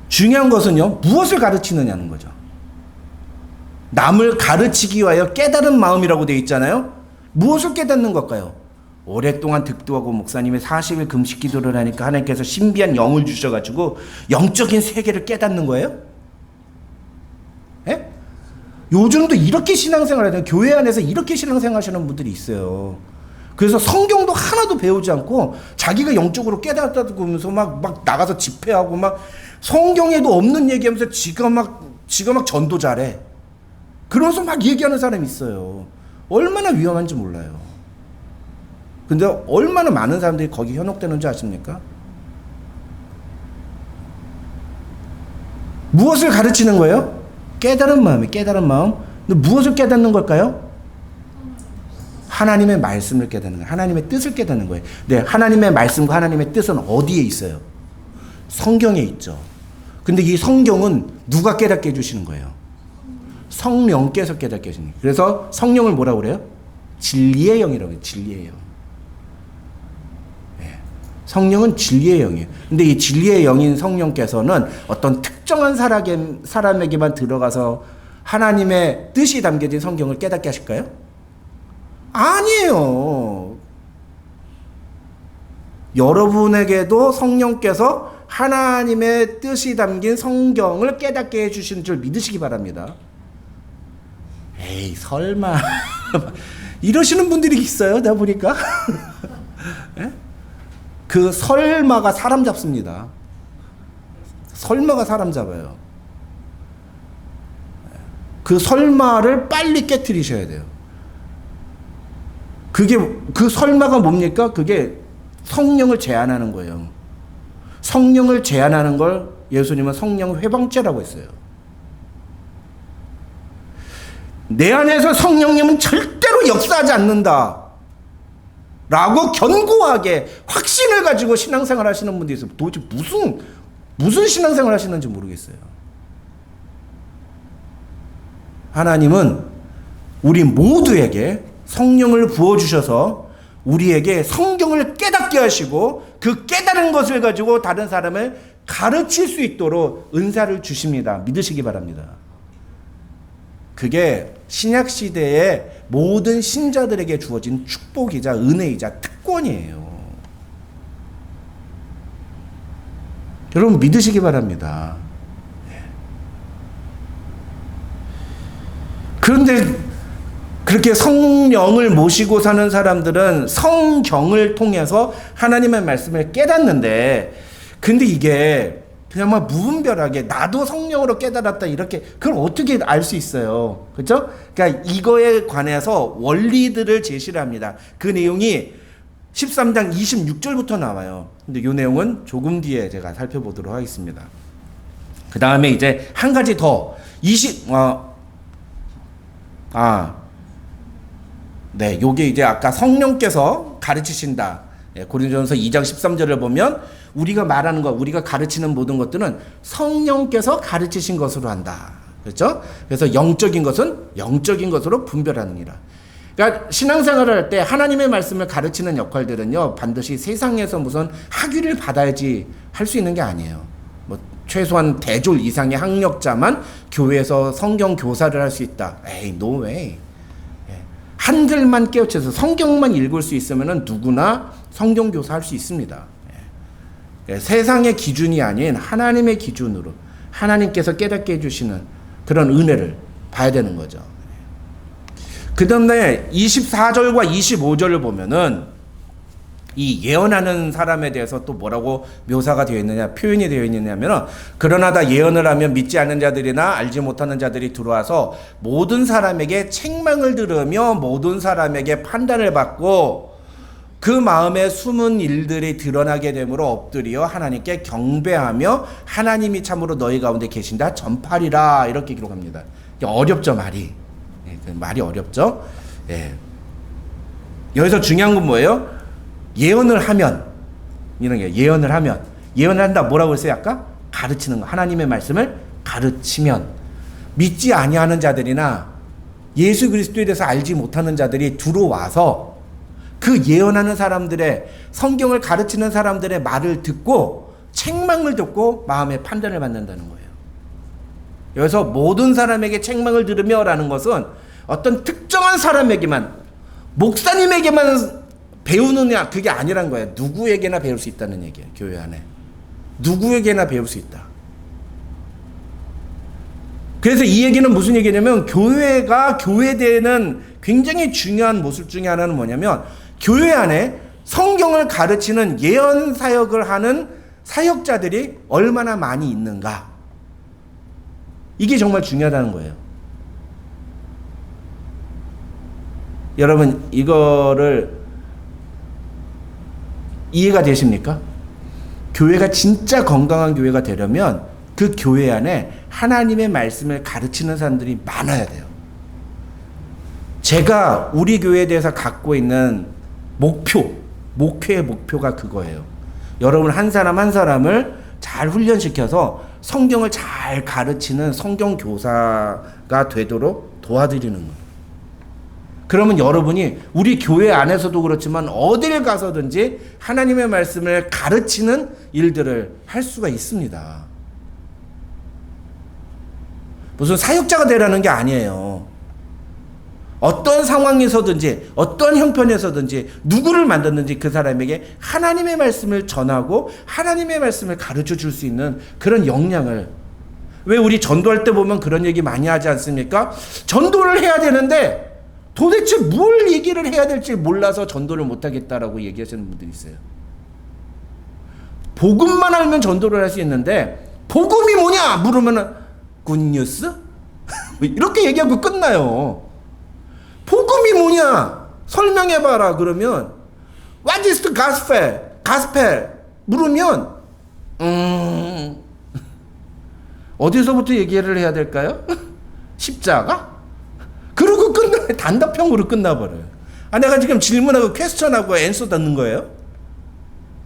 중요한 것은요, 무엇을 가르치느냐는 거죠. 남을 가르치기 위하여 깨달은 마음이라고 되어 있잖아요. 무엇을 깨닫는 걸까요? 오랫동안 득도하고 목사님이 40일 금식 기도를 하니까 하나님께서 신비한 영을 주셔가지고 영적인 세계를 깨닫는 거예요? 예? 요즘도 이렇게 신앙생활 하는, 교회 안에서 이렇게 신앙생활 하시는 분들이 있어요. 그래서 성경도 하나도 배우지 않고 자기가 영적으로 깨닫다고 하면서 막 나가서 집회하고 막 성경에도 없는 얘기하면서 지가 막 전도 잘해. 그러면서 막 얘기하는 사람이 있어요. 얼마나 위험한지 몰라요. 근데 얼마나 많은 사람들이 거기 현혹되는 줄 아십니까? 무엇을 가르치는 거예요? 깨달은 마음이 깨달은 마음. 근데 무엇을 깨닫는 걸까요? 하나님의 말씀을 깨닫는 거예요. 하나님의 뜻을 깨닫는 거예요. 네, 하나님의 말씀과 하나님의 뜻은 어디에 있어요? 성경에 있죠. 근데 이 성경은 누가 깨닫게 해주시는 거예요? 성령께서 깨닫게 해주시는 거예요. 그래서 성령을 뭐라고 그래요? 진리의 영이라고 해요. 진리의 영. 네. 성령은 진리의 영이에요. 근데 이 진리의 영인 성령께서는 어떤 특정한 사람에게만 들어가서 하나님의 뜻이 담겨진 성경을 깨닫게 하실까요? 아니에요. 여러분에게도 성령께서 하나님의 뜻이 담긴 성경을 깨닫게 해주시는 줄 믿으시기 바랍니다. 에이, 설마. 이러시는 분들이 있어요, 내가 보니까. 예? 그 설마가 사람 잡습니다. 설마가 사람 잡아요. 그 설마를 빨리 깨트리셔야 돼요. 그 설마가 뭡니까? 그게 성령을 제한하는 거예요. 성령을 제한하는 걸 예수님은 성령 회방죄라고 했어요. 내 안에서 성령님은 절대로 역사하지 않는다 라고 견고하게 확신을 가지고 신앙생활 하시는 분들이 있어요. 도대체 무슨 신앙생활 하시는지 모르겠어요. 하나님은 우리 모두에게 성령을 부어주셔서 우리에게 성경을 깨닫게 하시고 그 깨달은 것을 가지고 다른 사람을 가르칠 수 있도록 은사를 주십니다. 믿으시기 바랍니다. 그게 신약시대의 모든 신자들에게 주어진 축복이자 은혜이자 특권이에요. 여러분 믿으시기 바랍니다. 그런데 그렇게 성령을 모시고 사는 사람들은 성경을 통해서 하나님의 말씀을 깨닫는데, 근데 이게 그냥 막 무분별하게 나도 성령으로 깨달았다 이렇게 그걸 어떻게 알 수 있어요? 그렇죠? 그러니까 이거에 관해서 원리들을 제시를 합니다. 그 내용이 13장 26절부터 나와요. 근데 이 내용은 조금 뒤에 제가 살펴보도록 하겠습니다. 그 다음에 이제 한 가지 더 네, 요게 이제 아까 성령께서 가르치신다. 고린도전서 2장 13절을 보면 우리가 말하는 것, 우리가 가르치는 모든 것들은 성령께서 가르치신 것으로 한다. 그렇죠? 그래서 영적인 것은 영적인 것으로 분별하느니라. 그러니까 신앙생활을 할 때 하나님의 말씀을 가르치는 역할들은요, 반드시 세상에서 무슨 학위를 받아야지 할 수 있는 게 아니에요. 뭐 최소한 대졸 이상의 학력자만 교회에서 성경 교사를 할 수 있다. 에이, no way. 한글만 깨우쳐서 성경만 읽을 수 있으면 누구나 성경 교사 할 수 있습니다. 세상의 기준이 아닌 하나님의 기준으로 하나님께서 깨닫게 해주시는 그런 은혜를 봐야 되는 거죠. 그 다음에 24절과 25절을 보면은 이 예언하는 사람에 대해서 또 뭐라고 묘사가 되어 있느냐, 표현이 되어 있느냐면, 그러나 다 예언을 하면 믿지 않는 자들이나 알지 못하는 자들이 들어와서 모든 사람에게 책망을 들으며 모든 사람에게 판단을 받고 그 마음에 숨은 일들이 드러나게 되므로 엎드려 하나님께 경배하며 하나님이 참으로 너희 가운데 계신다 전파리라, 이렇게 기록합니다. 어렵죠, 말이. 말이 어렵죠. 여기서 중요한 건 뭐예요? 예언을 하면, 이런 게 예언을 하면, 예언을 한다 뭐라고 했어요 아까? 가르치는 거. 하나님의 말씀을 가르치면 믿지 아니하는 자들이나 예수 그리스도에 대해서 알지 못하는 자들이 들어와서 그 예언하는 사람들의, 성경을 가르치는 사람들의 말을 듣고 책망을 듣고 마음의 판단을 받는다는 거예요. 여기서 모든 사람에게 책망을 들으며 라는 것은 어떤 특정한 사람에게만, 목사님에게만 배우느냐, 그게 아니란 거예요. 누구에게나 배울 수 있다는 얘기예요. 교회 안에 누구에게나 배울 수 있다. 그래서 이 얘기는 무슨 얘기냐면, 교회가 교회되는 굉장히 중요한 모습 중에 하나는 뭐냐면, 교회 안에 성경을 가르치는 예언 사역을 하는 사역자들이 얼마나 많이 있는가, 이게 정말 중요하다는 거예요. 여러분 이거를 이해가 되십니까? 교회가 진짜 건강한 교회가 되려면 그 교회 안에 하나님의 말씀을 가르치는 사람들이 많아야 돼요. 제가 우리 교회에 대해서 갖고 있는 목표의 목표가 그거예요. 여러분 한 사람 한 사람을 잘 훈련시켜서 성경을 잘 가르치는 성경 교사가 되도록 도와드리는 거예요. 그러면 여러분이 우리 교회 안에서도 그렇지만 어딜 가서든지 하나님의 말씀을 가르치는 일들을 할 수가 있습니다. 무슨 사역자가 되라는 게 아니에요. 어떤 상황에서든지 어떤 형편에서든지 누구를 만났는지 그 사람에게 하나님의 말씀을 전하고 하나님의 말씀을 가르쳐 줄 수 있는 그런 역량을, 왜 우리 전도할 때 보면 그런 얘기 많이 하지 않습니까? 전도를 해야 되는데 도대체 뭘 얘기를 해야 될지 몰라서 전도를 못하겠다라고 얘기하시는 분들이 있어요. 복음만 알면 전도를 할 수 있는데 복음이 뭐냐 물으면은 굿뉴스? 이렇게 얘기하고 끝나요. 복음이 뭐냐 설명해봐라 그러면 What is the gospel? gospel 물으면 어디서부터 얘기를 해야 될까요? 십자가? 그러고 단답형으로 끝나버려요. 내가 지금 질문하고 퀘스천하고 앤서 듣는 거예요.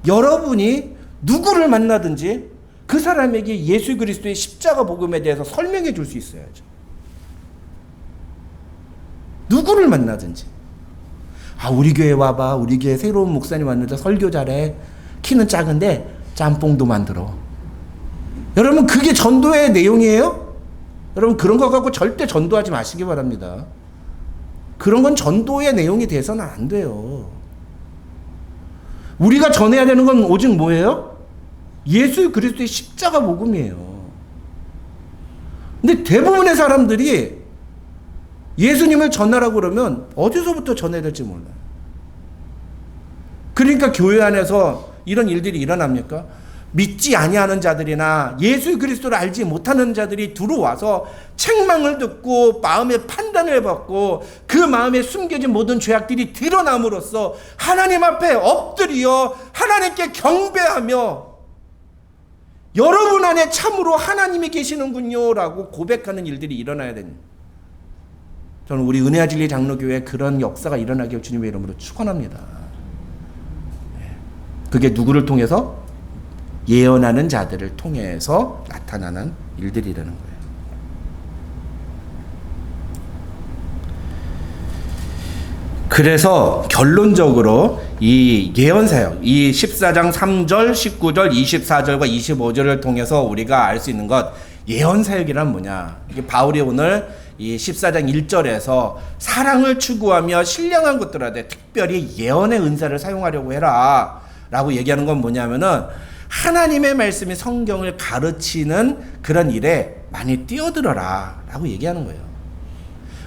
여러분이 누구를 만나든지 그 사람에게 예수 그리스도의 십자가 복음에 대해서 설명해 줄 수 있어야죠. 누구를 만나든지. 우리 교회 와봐. 우리 교회 새로운 목사님 왔는데 설교 잘해. 키는 작은데 짬뽕도 만들어. 여러분 그게 전도의 내용이에요? 여러분 그런 거 갖고 절대 전도하지 마시기 바랍니다. 그런 건 전도의 내용이 돼서는 안 돼요. 우리가 전해야 되는 건 오직 뭐예요? 예수 그리스도의 십자가 복음이에요. 근데 대부분의 사람들이 예수님을 전하라고 그러면 어디서부터 전해야 될지 몰라요. 그러니까 교회 안에서 이런 일들이 일어납니까? 믿지 아니하는 자들이나 예수 그리스도를 알지 못하는 자들이 들어와서 책망을 듣고 마음의 판단을 받고 그 마음에 숨겨진 모든 죄악들이 드러남으로써 하나님 앞에 엎드려 하나님께 경배하며 여러분 안에 참으로 하나님이 계시는군요 라고 고백하는 일들이 일어나야 됩니다. 저는 우리 은혜와 진리 장로교회에 그런 역사가 일어나길 주님의 이름으로 축원합니다. 그게 누구를 통해서? 예언하는 자들을 통해서 나타나는 일들이라는 거예요. 그래서 결론적으로 이 예언사역, 이 14장 3절, 19절, 24절과 25절을 통해서 우리가 알 수 있는 것, 예언사역이란 뭐냐? 이게 바울이 오늘 이 14장 1절에서 사랑을 추구하며 신령한 것들 하되 특별히 예언의 은사를 사용하려고 해라 라고 얘기하는 건 뭐냐면은 하나님의 말씀이 성경을 가르치는 그런 일에 많이 뛰어들어라 라고 얘기하는 거예요.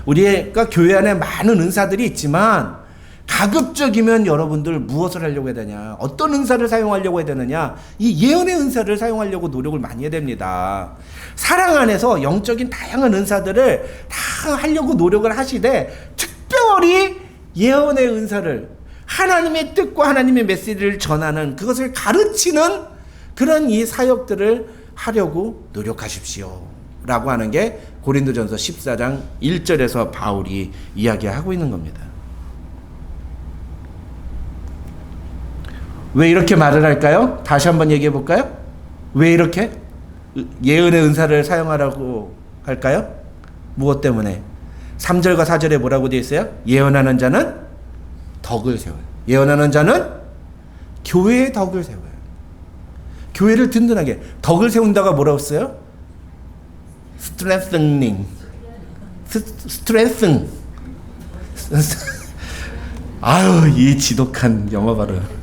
우리가 교회 안에 많은 은사들이 있지만 가급적이면 여러분들 무엇을 하려고 해야 되냐, 어떤 은사를 사용하려고 해야 되느냐, 이 예언의 은사를 사용하려고 노력을 많이 해야 됩니다. 사랑 안에서 영적인 다양한 은사들을 다 하려고 노력을 하시되 특별히 예언의 은사를, 하나님의 뜻과 하나님의 메시지를 전하는, 그것을 가르치는 그런 이 사역들을 하려고 노력하십시오 라고 하는 게 고린도전서 14장 1절에서 바울이 이야기하고 있는 겁니다. 왜 이렇게 말을 할까요? 다시 한번 얘기해 볼까요? 왜 이렇게 예언의 은사를 사용하라고 할까요? 무엇 때문에? 3절과 4절에 뭐라고 되어 있어요? 예언하는 자는 덕을 세워요. 예언하는 자는 교회의 덕을 세워요. 교회를 든든하게. 덕을 세운다가 뭐라고 써요? strengthening. strengthen. 아유, 이 지독한 영어 발음.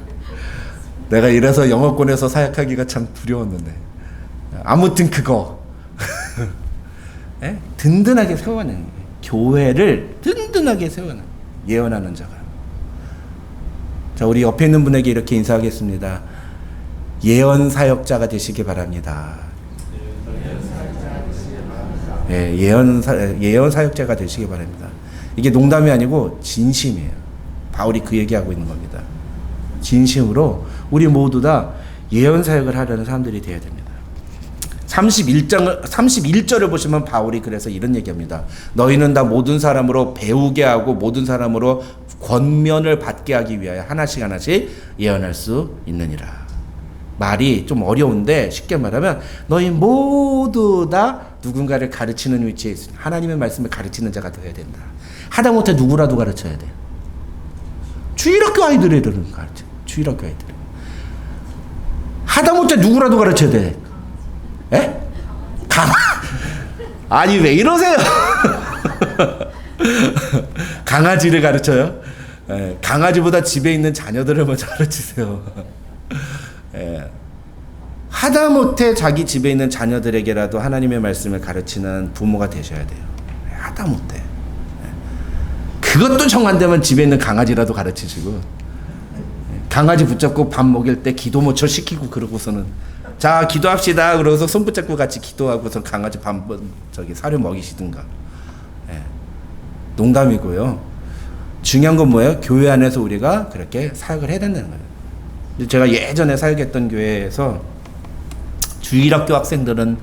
내가 이래서 영어권에서 사역하기가 참 두려웠는데. 아무튼 그거. 네? 든든하게 세워내는 거예요. 교회를 든든하게 세워내는 예언하는 자가. 자, 우리 옆에 있는 분에게 이렇게 인사하겠습니다. 예언 사역자가 되시기 바랍니다. 예, 예언 사역자가 되시기 바랍니다. 이게 농담이 아니고 진심이에요. 바울이 그 얘기하고 있는 겁니다. 진심으로 우리 모두 다 예언 사역을 하려는 사람들이 되어야 됩니다. 31절을 보시면 바울이 그래서 이런 얘기합니다. 너희는 다 모든 사람으로 배우게 하고 모든 사람으로 권면을 받게 하기 위하여 하나씩 하나씩 예언할 수 있느니라. 말이 좀 어려운데 쉽게 말하면 너희 모두 다 누군가를 가르치는 위치에 있으니 하나님의 말씀을 가르치는 자가 되어야 된다. 하다못해 누구라도 가르쳐야 돼. 주일학교 아이들을 가르쳐. 주일학교 아이들. 하다못해 누구라도 가르쳐야 돼. 에? 아니 왜 이러세요? 강아지를 가르쳐요? 예, 강아지보다 집에 있는 자녀들을 먼저 가르치세요. 예. 하다못해 자기 집에 있는 자녀들에게라도 하나님의 말씀을 가르치는 부모가 되셔야 돼요. 예, 하다못해. 예. 그것도 정 안 되면 집에 있는 강아지라도 가르치시고, 예. 강아지 붙잡고 밥 먹일 때 기도 모처 시키고 그러고서는 자 기도합시다 그러고서 손 붙잡고 같이 기도하고서 강아지 사료 먹이시든가. 예. 농담이고요. 중요한 건 뭐예요? 교회 안에서 우리가 그렇게 사역을 해야 된다는 거예요. 제가 예전에 사역했던 교회에서 주일학교 학생들은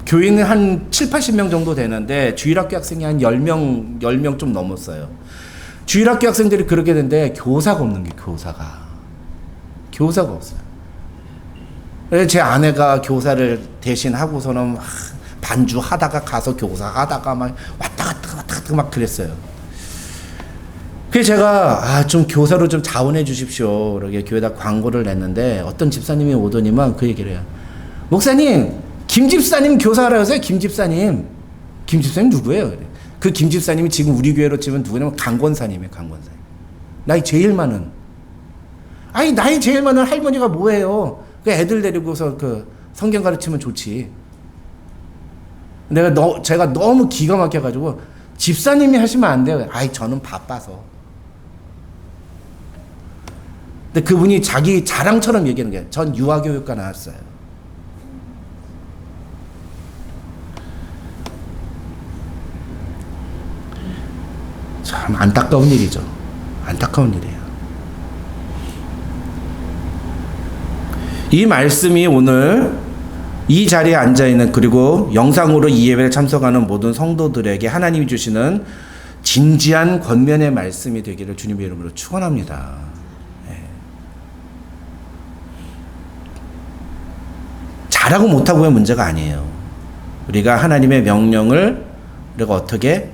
교인은 한 7, 80명 정도 되는데 주일학교 학생이 한 10명 좀 넘었어요. 주일학교 학생들이 그렇게 되는데 교사가 없는 게 교사가 없어요. 그래서 제 아내가 교사를 대신 하고서는 반주하다가 가서 교사하다가 막 왔다 갔다 막 그랬어요. 그래서 제가 좀 교사로 좀 자원해 주십시오. 이렇게 교회에다 광고를 냈는데 어떤 집사님이 오더니만 그 얘기를 해요. 목사님, 김 집사님 교사하라 하세요. 김 집사님 누구예요? 그래. 그 김 집사님이 지금 우리 교회로 치면 누구냐면 강권사님이에요. 강권사님. 나이 제일 많은. 아니 나이 제일 많은 할머니가 뭐예요? 그 애들 데리고서 그 성경 가르치면 좋지. 제가 너무 기가 막혀가지고 집사님이 하시면 안 돼요. 아이 저는 바빠서. 근데 그분이 자기 자랑처럼 얘기하는 게 전 유아교육과 나왔어요. 참 안타까운 일이죠. 안타까운 일이에요. 이 말씀이 오늘 이 자리에 앉아있는 그리고 영상으로 이 예배에 참석하는 모든 성도들에게 하나님이 주시는 진지한 권면의 말씀이 되기를 주님의 이름으로 축원합니다. 네. 잘하고 못하고의 문제가 아니에요. 우리가 하나님의 명령을 우리가 어떻게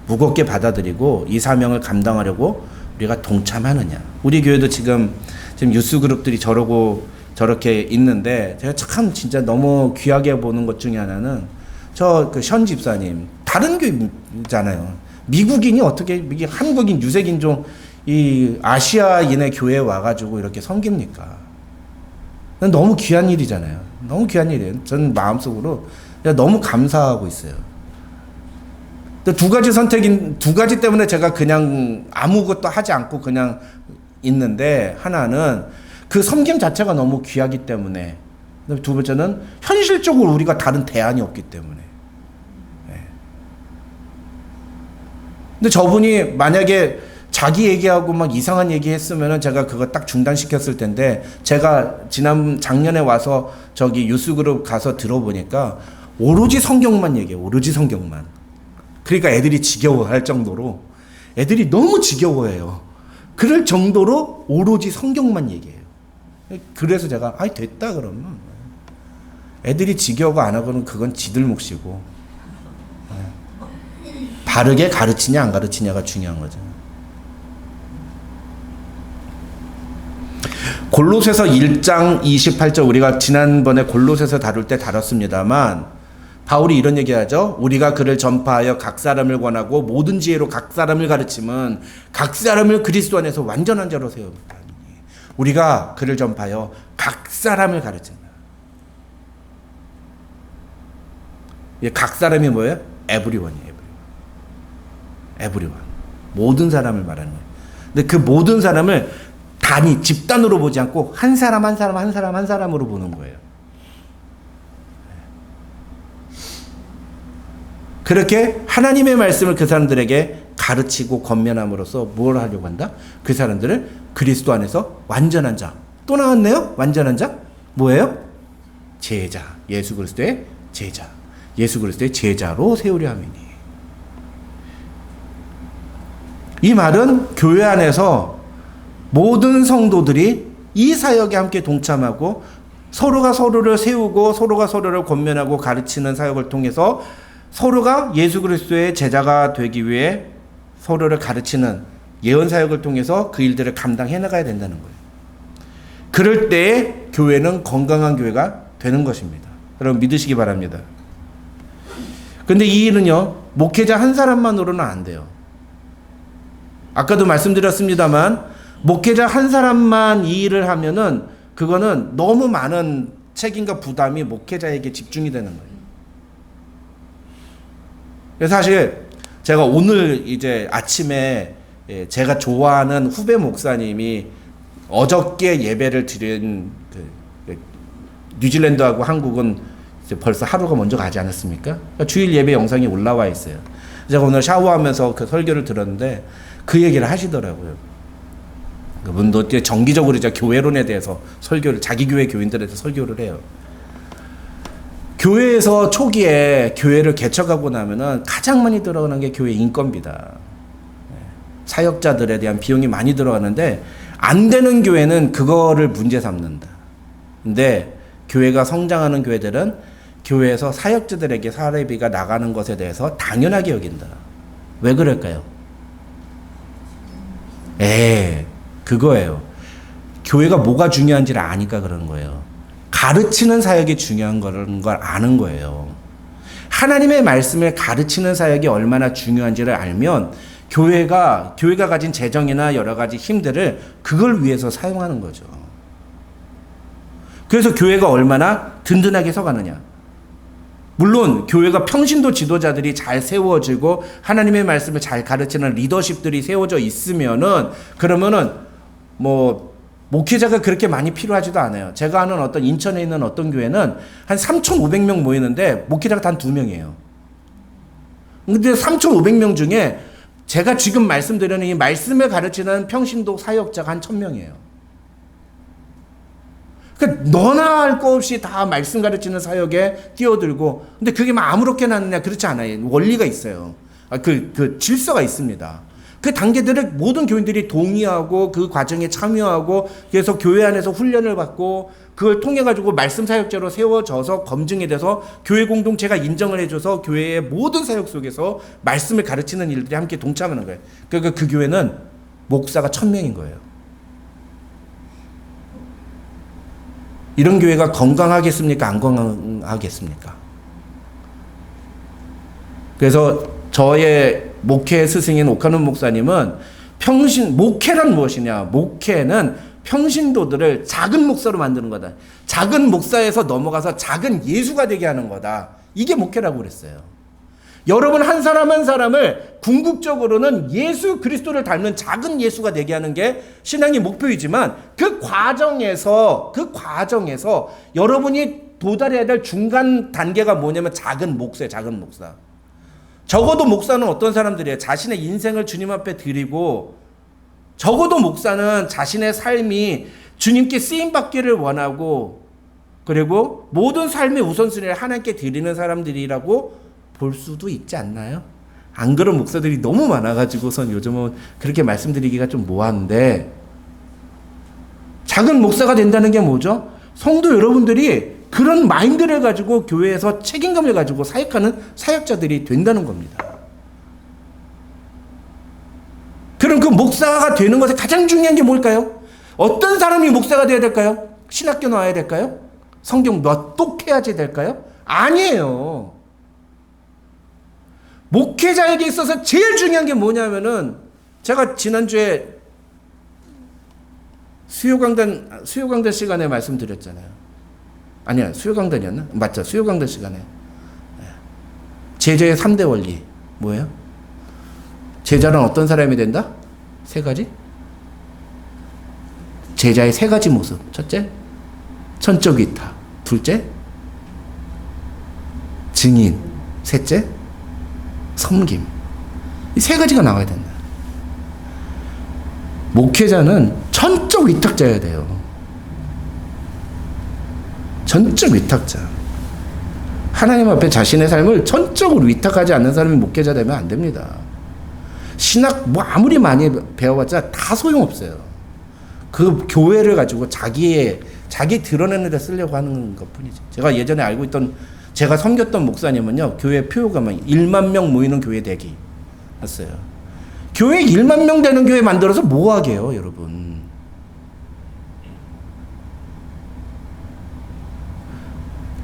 무겁게 받아들이고 이 사명을 감당하려고 우리가 동참하느냐. 우리 교회도 지금 유스 그룹들이 저렇게 있는데 제가 참 진짜 너무 귀하게 보는 것 중에 하나는 그 현 집사님 다른 교회잖아요. 미국인이 어떻게 한국인 유색인종 이 아시아인의 교회에 와가지고 이렇게 섬깁니까? 너무 귀한 일이잖아요. 너무 귀한 일이에요. 저는 마음속으로 너무 감사하고 있어요. 두 가지 때문에 제가 그냥 아무것도 하지 않고 그냥 있는데 하나는 그 섬김 자체가 너무 귀하기 때문에 두 번째는 현실적으로 우리가 다른 대안이 없기 때문에. 네. 근데 저분이 만약에 자기 얘기하고 막 이상한 얘기 했으면은 제가 그거 딱 중단시켰을 텐데 제가 작년에 와서 저기 유스그룹 가서 들어보니까 오로지 성경만 얘기해요. 오로지 성경만. 그러니까 애들이 지겨워할 정도로 애들이 너무 지겨워해요. 그럴 정도로 오로지 성경만 얘기해요. 그래서 제가 됐다 그러면 애들이 지겨워 안 하고는 그건 지들 몫이고 바르게 가르치냐 안 가르치냐가 중요한 거죠. 골로새서 1장 28절 우리가 지난번에 골로새서 다룰 때 다뤘습니다만 바울이 이런 얘기하죠. 우리가 그를 전파하여 각 사람을 권하고 모든 지혜로 각 사람을 가르치면 각 사람을 그리스도 안에서 완전한 자로 세웁니다. 우리가 그를 전파하여 각 사람을 가르친다. 각 사람이 뭐예요? 에브리원이에요. 에브리원. 모든 사람을 말하는 거예요. 근데 그 모든 사람을 집단으로 보지 않고 한 사람으로 보는 거예요. 그렇게 하나님의 말씀을 그 사람들에게 가르치고 권면함으로써 뭘 하려고 한다? 그 사람들을 그리스도 안에서 완전한 자. 또 나왔네요? 완전한 자? 뭐예요? 제자, 예수 그리스도의 제자, 예수 그리스도의 제자로 세우려 함이니. 이 말은 교회 안에서 모든 성도들이 이 사역에 함께 동참하고 서로가 서로를 세우고 서로가 서로를 권면하고 가르치는 사역을 통해서 서로가 예수 그리스도의 제자가 되기 위해 서로를 가르치는 예언 사역을 통해서 그 일들을 감당해 나가야 된다는 거예요. 그럴 때 교회는 건강한 교회가 되는 것입니다. 여러분 믿으시기 바랍니다. 근데 이 일은요, 목회자 한 사람만으로는 안 돼요. 아까도 말씀드렸습니다만 목회자 한 사람만 이 일을 하면은 그거는 너무 많은 책임과 부담이 목회자에게 집중이 되는 거예요. 그래서 사실 제가 오늘 이제 아침에 제가 좋아하는 후배 목사님이 어저께 예배를 드린 뉴질랜드하고 한국은 이제 벌써 하루가 먼저 가지 않았습니까? 그러니까 주일 예배 영상이 올라와 있어요. 제가 오늘 샤워하면서 그 설교를 들었는데 그 얘기를 하시더라고요. 그분도 이제 정기적으로 이제 교회론에 대해서 설교를 자기 교회 교인들한테 설교를 해요. 교회에서 초기에 교회를 개척하고 나면은 가장 많이 들어가는 게 교회 인건비다. 사역자들에 대한 비용이 많이 들어가는데 안 되는 교회는 그거를 문제 삼는다. 근데 교회가 성장하는 교회들은 교회에서 사역자들에게 사례비가 나가는 것에 대해서 당연하게 여긴다. 왜 그럴까요? 그거예요. 교회가 뭐가 중요한지를 아니까 그러는 거예요. 가르치는 사역이 중요한 걸 아는 거예요. 하나님의 말씀을 가르치는 사역이 얼마나 중요한지를 알면 교회가 가진 재정이나 여러 가지 힘들을 그걸 위해서 사용하는 거죠. 그래서 교회가 얼마나 든든하게 서가느냐. 물론 교회가 평신도 지도자들이 잘 세워지고 하나님의 말씀을 잘 가르치는 리더십들이 세워져 있으면은 그러면은 뭐 목회자가 그렇게 많이 필요하지도 않아요. 제가 아는 어떤 인천에 있는 어떤 교회는 한 3,500명 모이는데 목회자가 단 2명이에요. 근데 3,500명 중에 제가 지금 말씀드리는 이 말씀을 가르치는 평신도 사역자가 한 1,000명이에요. 그러니까 너나 할 거 없이 다 말씀 가르치는 사역에 뛰어들고, 근데 그게 막 아무렇게나 하느냐? 그렇지 않아요. 원리가 있어요. 그 질서가 있습니다. 그 단계들을 모든 교인들이 동의하고 그 과정에 참여하고 그래서 교회 안에서 훈련을 받고 그걸 통해 가지고 말씀 사역자로 세워져서 검증이 돼서 교회 공동체가 인정을 해줘서 교회의 모든 사역 속에서 말씀을 가르치는 일들이 함께 동참하는 거예요. 그러니까 그 교회는 목사가 1,000명인 거예요. 이런 교회가 건강하겠습니까? 안 건강하겠습니까? 그래서 저의 목회 스승인 오카노 목사님은 목회란 무엇이냐? 목회는 평신도들을 작은 목사로 만드는 거다. 작은 목사에서 넘어가서 작은 예수가 되게 하는 거다. 이게 목회라고 그랬어요. 여러분 한 사람 한 사람을 궁극적으로는 예수 그리스도를 닮는 작은 예수가 되게 하는 게 신앙의 목표이지만 그 과정에서 여러분이 도달해야 될 중간 단계가 뭐냐면 작은 목사예요. 작은 목사. 적어도 목사는 어떤 사람들이에요? 자신의 인생을 주님 앞에 드리고 적어도 목사는 자신의 삶이 주님께 쓰임받기를 원하고 그리고 모든 삶의 우선순위를 하나님께 드리는 사람들이라고 볼 수도 있지 않나요? 안 그런 목사들이 너무 많아가지고선 요즘은 그렇게 말씀드리기가 좀 뭐한데 작은 목사가 된다는 게 뭐죠? 성도 여러분들이 그런 마인드를 가지고 교회에서 책임감을 가지고 사역하는 사역자들이 된다는 겁니다. 그럼 그 목사가 되는 것에 가장 중요한 게 뭘까요? 어떤 사람이 목사가 되어야 될까요? 신학교 나와야 될까요? 성경 똑똑해야지 될까요? 아니에요. 목회자에게 있어서 제일 중요한 게 뭐냐면은 제가 지난주에 수요강단 시간에 말씀드렸잖아요. 아니야, 수요강단이었나? 맞죠, 수요강단 시간에. 제자의 3대 원리 뭐예요? 제자는 어떤 사람이 된다? 3가지? 제자의 3가지 모습. 첫째, 천적 위탁. 둘째, 증인. 셋째, 섬김. 이 3가지가 나와야 된다. 목회자는 천적 위탁자여야 돼요. 전적 위탁자. 하나님 앞에 자신의 삶을 전적으로 위탁하지 않는 사람이 목회자 되면 안 됩니다. 신학 뭐 아무리 많이 배워봤자 다 소용없어요. 그 교회를 가지고 자기 드러내는 데 쓰려고 하는 것뿐이죠. 제가 예전에 알고 있던 제가 섬겼던 목사님은요, 교회 표요가 1만 명 모이는 교회 되기 였어요. 교회 1만 명 되는 교회 만들어서 뭐 하게요, 여러분?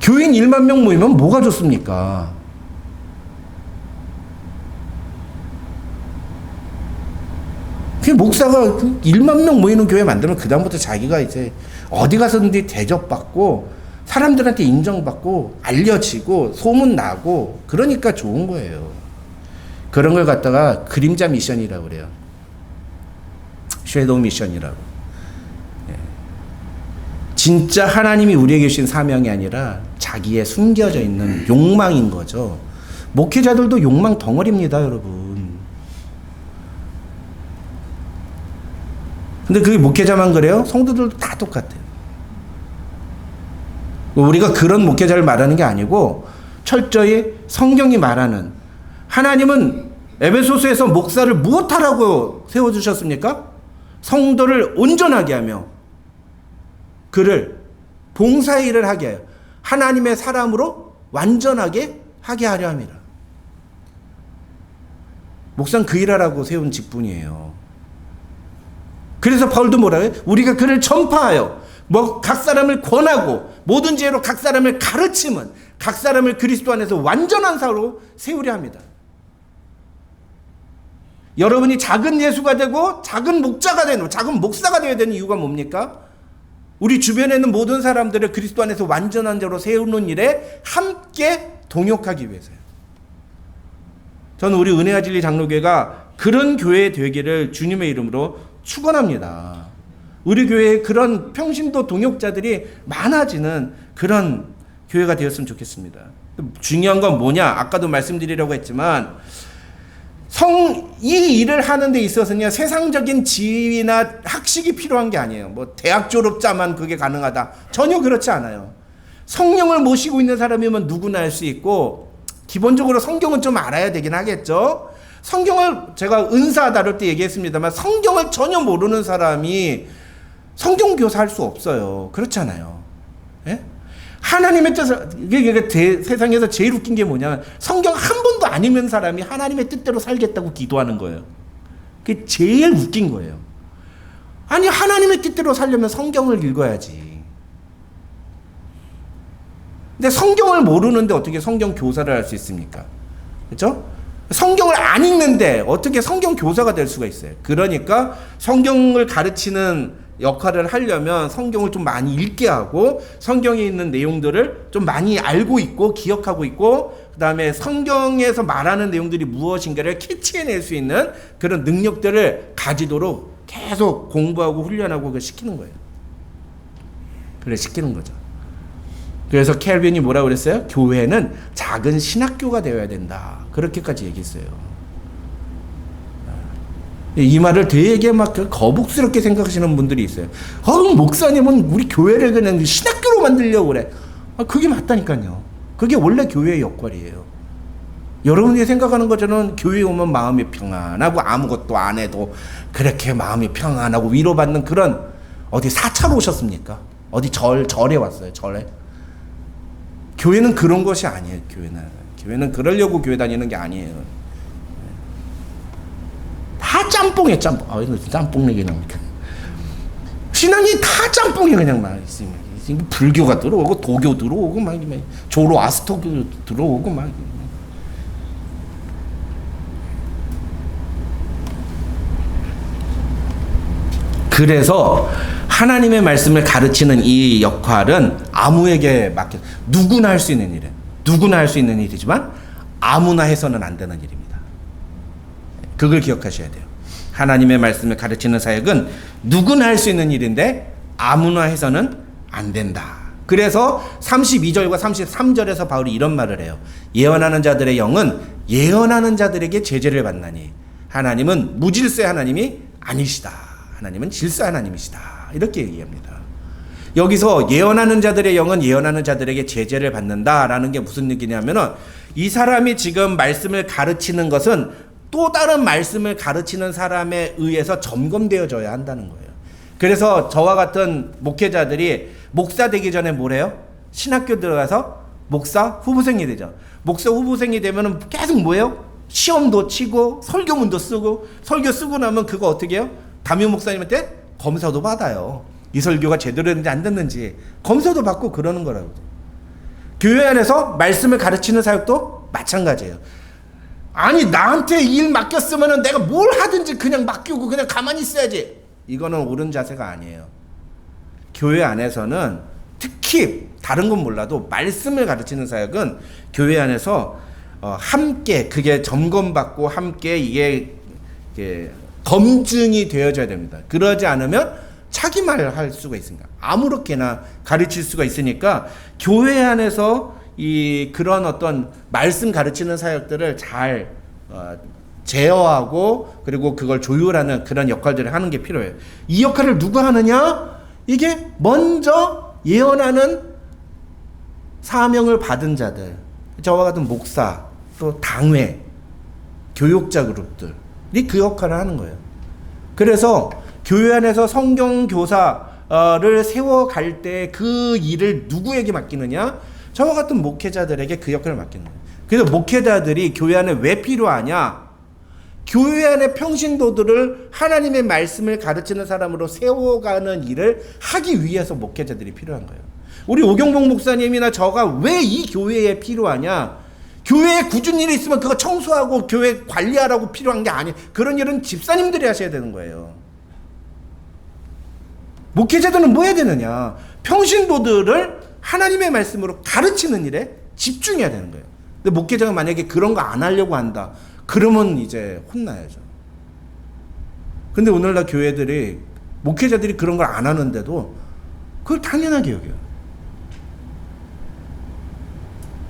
교인 1만 명 모이면 뭐가 좋습니까? 그 목사가 1만 명 모이는 교회 만들면 그다음부터 자기가 이제 어디 가서든지 대접받고 사람들한테 인정받고 알려지고 소문나고 그러니까 좋은 거예요. 그런 걸 갖다가 그림자 미션이라고 그래요. 섀도우 미션이라고. 진짜 하나님이 우리에게 주신 사명이 아니라 자기의 숨겨져 있는 욕망인 거죠. 목회자들도 욕망 덩어리입니다, 여러분. 근데 그게 목회자만 그래요? 성도들도 다 똑같아요. 우리가 그런 목회자를 말하는 게 아니고 철저히 성경이 말하는, 하나님은 에베소서에서 목사를 무엇하라고 세워주셨습니까? 성도를 온전하게 하며 그를 봉사의 일을 하게 하여 하나님의 사람으로 완전하게 하게 하려 합니다. 목사는 그 일하라고 세운 직분이에요. 그래서 바울도 뭐라 해요? 우리가 그를 전파하여 각 사람을 권하고 모든 지혜로 각 사람을 가르침은 각 사람을 그리스도 안에서 완전한 사로 세우려 합니다. 여러분이 작은 예수가 되고 작은 목자가 되는, 작은 목사가 되어야 되는 이유가 뭡니까? 우리 주변에 있는 모든 사람들을 그리스도 안에서 완전한 자로 세우는 일에 함께 동역하기 위해서요. 저는 우리 은혜와 진리 장로교회가 그런 교회 되기를 주님의 이름으로 축원합니다. 우리 교회에 그런 평신도 동역자들이 많아지는 그런 교회가 되었으면 좋겠습니다. 중요한 건 뭐냐? 아까도 말씀드리려고 했지만 이 일을 하는 데 있어서는 세상적인 지위나 학식이 필요한 게 아니에요. 뭐 대학 졸업자만 그게 가능하다. 전혀 그렇지 않아요. 성령을 모시고 있는 사람이면 누구나 할 수 있고, 기본적으로 성경은 좀 알아야 되긴 하겠죠. 성경을 제가 은사 다룰 때 얘기했습니다만 성경을 전혀 모르는 사람이 성경교사 할 수 없어요. 그렇잖아요. 예? 하나님의 뜻을, 이게 세상에서 제일 웃긴 게 뭐냐면 성경 한 번도 안 읽는 사람이 하나님의 뜻대로 살겠다고 기도하는 거예요. 그게 제일 웃긴 거예요. 아니, 하나님의 뜻대로 살려면 성경을 읽어야지. 근데 성경을 모르는데 어떻게 성경 교사를 할 수 있습니까? 그렇죠? 성경을 안 읽는데 어떻게 성경 교사가 될 수가 있어요? 그러니까 성경을 가르치는 역할을 하려면 성경을 좀 많이 읽게 하고 성경에 있는 내용들을 좀 많이 알고 있고 기억하고 있고, 그 다음에 성경에서 말하는 내용들이 무엇인가를 캐치해낼 수 있는 그런 능력들을 가지도록 계속 공부하고 훈련하고 그걸 시키는 거예요. 그래, 시키는 거죠. 그래서 켈빈이 뭐라고 그랬어요? 교회는 작은 신학교가 되어야 된다. 그렇게까지 얘기했어요. 이 말을 되게 막 거북스럽게 생각하시는 분들이 있어요. 목사님은 우리 교회를 그냥 신학교로 만들려고 그래. 그게 맞다니까요. 그게 원래 교회의 역할이에요. 여러분이 생각하는 것처럼 교회에 오면 마음이 평안하고 아무것도 안 해도 그렇게 마음이 평안하고 위로받는 그런, 어디 사찰 오셨습니까? 어디 절에 왔어요. 절에. 교회는 그런 것이 아니에요. 교회는 그러려고 교회 다니는 게 아니에요. 다 짬뽕이에요. 짬뽕. 짬뽕 얘기 나오니까. 신앙이 다 짬뽕이 그냥 막 있으면. 불교가 들어오고 도교 들어오고 막 조로아스터교 들어오고 막. 그래서 하나님의 말씀을 가르치는 이 역할은 아무에게 맡겨, 누구나 할 수 있는 일이에요. 누구나 할 수 있는 일이지만 아무나 해서는 안 되는 일입니다. 그걸 기억하셔야 돼요. 하나님의 말씀을 가르치는 사역은 누구나 할 수 있는 일인데 아무나 해서는 안 된다. 그래서 32절과 33절에서 바울이 이런 말을 해요. 예언하는 자들의 영은 예언하는 자들에게 제재를 받나니 하나님은 무질서의 하나님이 아니시다. 하나님은 질서 하나님이시다. 이렇게 얘기합니다. 여기서 예언하는 자들의 영은 예언하는 자들에게 제재를 받는다라는 게 무슨 얘기냐면은 이 사람이 지금 말씀을 가르치는 것은 또 다른 말씀을 가르치는 사람에 의해서 점검되어져야 한다는 거예요. 그래서 저와 같은 목회자들이 목사 되기 전에 뭐래요? 신학교 들어가서 목사 후보생이 되죠. 목사 후보생이 되면은 계속 뭐예요? 시험도 치고 설교문도 쓰고 설교 쓰고 나면 그거 어떻게 해요? 담임 목사님한테 검사도 받아요. 이 설교가 제대로 됐는지 안 됐는지 검사도 받고 그러는 거라고. 교회 안에서 말씀을 가르치는 사역도 마찬가지예요. 아니 나한테 일 맡겼으면은 내가 뭘 하든지 그냥 맡기고 그냥 가만히 있어야지. 이거는 옳은 자세가 아니에요. 교회 안에서는 특히 다른 건 몰라도 말씀을 가르치는 사역은 교회 안에서 함께 그게 점검받고 함께 이게 검증이 되어져야 됩니다. 그러지 않으면 자기 말을 할 수가 있으니까 아무렇게나 가르칠 수가 있으니까 교회 안에서 이 그런 어떤 말씀 가르치는 사역들을 잘 제어하고 그리고 그걸 조율하는 그런 역할들을 하는 게 필요해요. 이 역할을 누가 하느냐? 이게 먼저 예언하는 사명을 받은 자들, 저와 같은 목사, 또 당회, 교육자 그룹들이 그 역할을 하는 거예요. 그래서 교회 안에서 성경 교사를 세워갈 때 그 일을 누구에게 맡기느냐? 저와 같은 목회자들에게 그 역할을 맡기는 거예요. 그래서 목회자들이 교회 안에 왜 필요하냐? 교회 안에 평신도들을 하나님의 말씀을 가르치는 사람으로 세워가는 일을 하기 위해서 목회자들이 필요한 거예요. 우리 오경복 목사님이나 저가 왜 이 교회에 필요하냐? 교회에 굳은 일이 있으면 그거 청소하고 교회 관리하라고 필요한 게 아니에요. 그런 일은 집사님들이 하셔야 되는 거예요. 목회자들은 뭐 해야 되느냐? 평신도들을 하나님의 말씀으로 가르치는 일에 집중해야 되는 거예요. 근데 목회자가 만약에 그런 거 안 하려고 한다. 그러면 이제 혼나야죠. 근데 오늘날 교회들이 목회자들이 그런 걸 안 하는데도 그걸 당연하게 여겨요.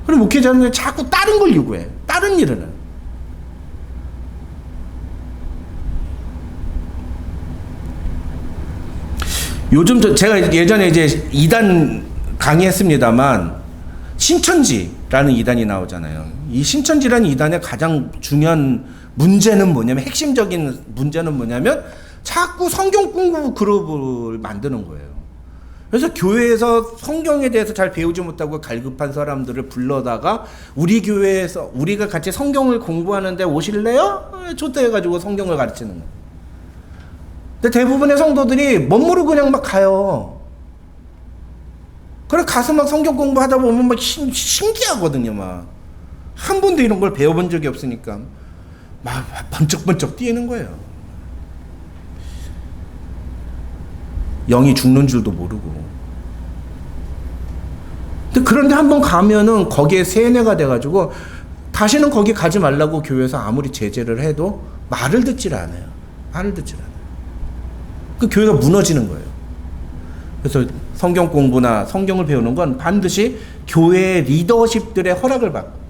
그리고 목회자는 자꾸 다른 걸 요구해. 다른 일을 해. 요즘 제가 예전에 이제 2단 강의했습니다만 신천지라는 2단이 나오잖아요. 이 신천지라는 2단의 가장 중요한 문제는 뭐냐면 핵심적인 문제는 뭐냐면 자꾸 성경 공부 그룹을 만드는 거예요. 그래서 교회에서 성경에 대해서 잘 배우지 못하고 갈급한 사람들을 불러다가 우리 교회에서 우리가 같이 성경을 공부하는데 오실래요? 좋다 해가지고 성경을 가르치는 거예요. 근데 대부분의 성도들이 멋모르고 그냥 막 가요. 그래 가서 막 성경 공부하다 보면 막 신기하거든요. 막 한 번도 이런 걸 배워본 적이 없으니까 막 번쩍번쩍 뛰는 거예요. 영이 죽는 줄도 모르고. 근데 그런데 한번 가면은 거기에 세뇌가 돼가지고 다시는 거기 가지 말라고 교회에서 아무리 제재를 해도 말을 듣질 않아요. 말을 듣질 않아요. 그 교회가 무너지는 거예요. 그래서 성경 공부나 성경을 배우는 건 반드시 교회 리더십들의 허락을 받고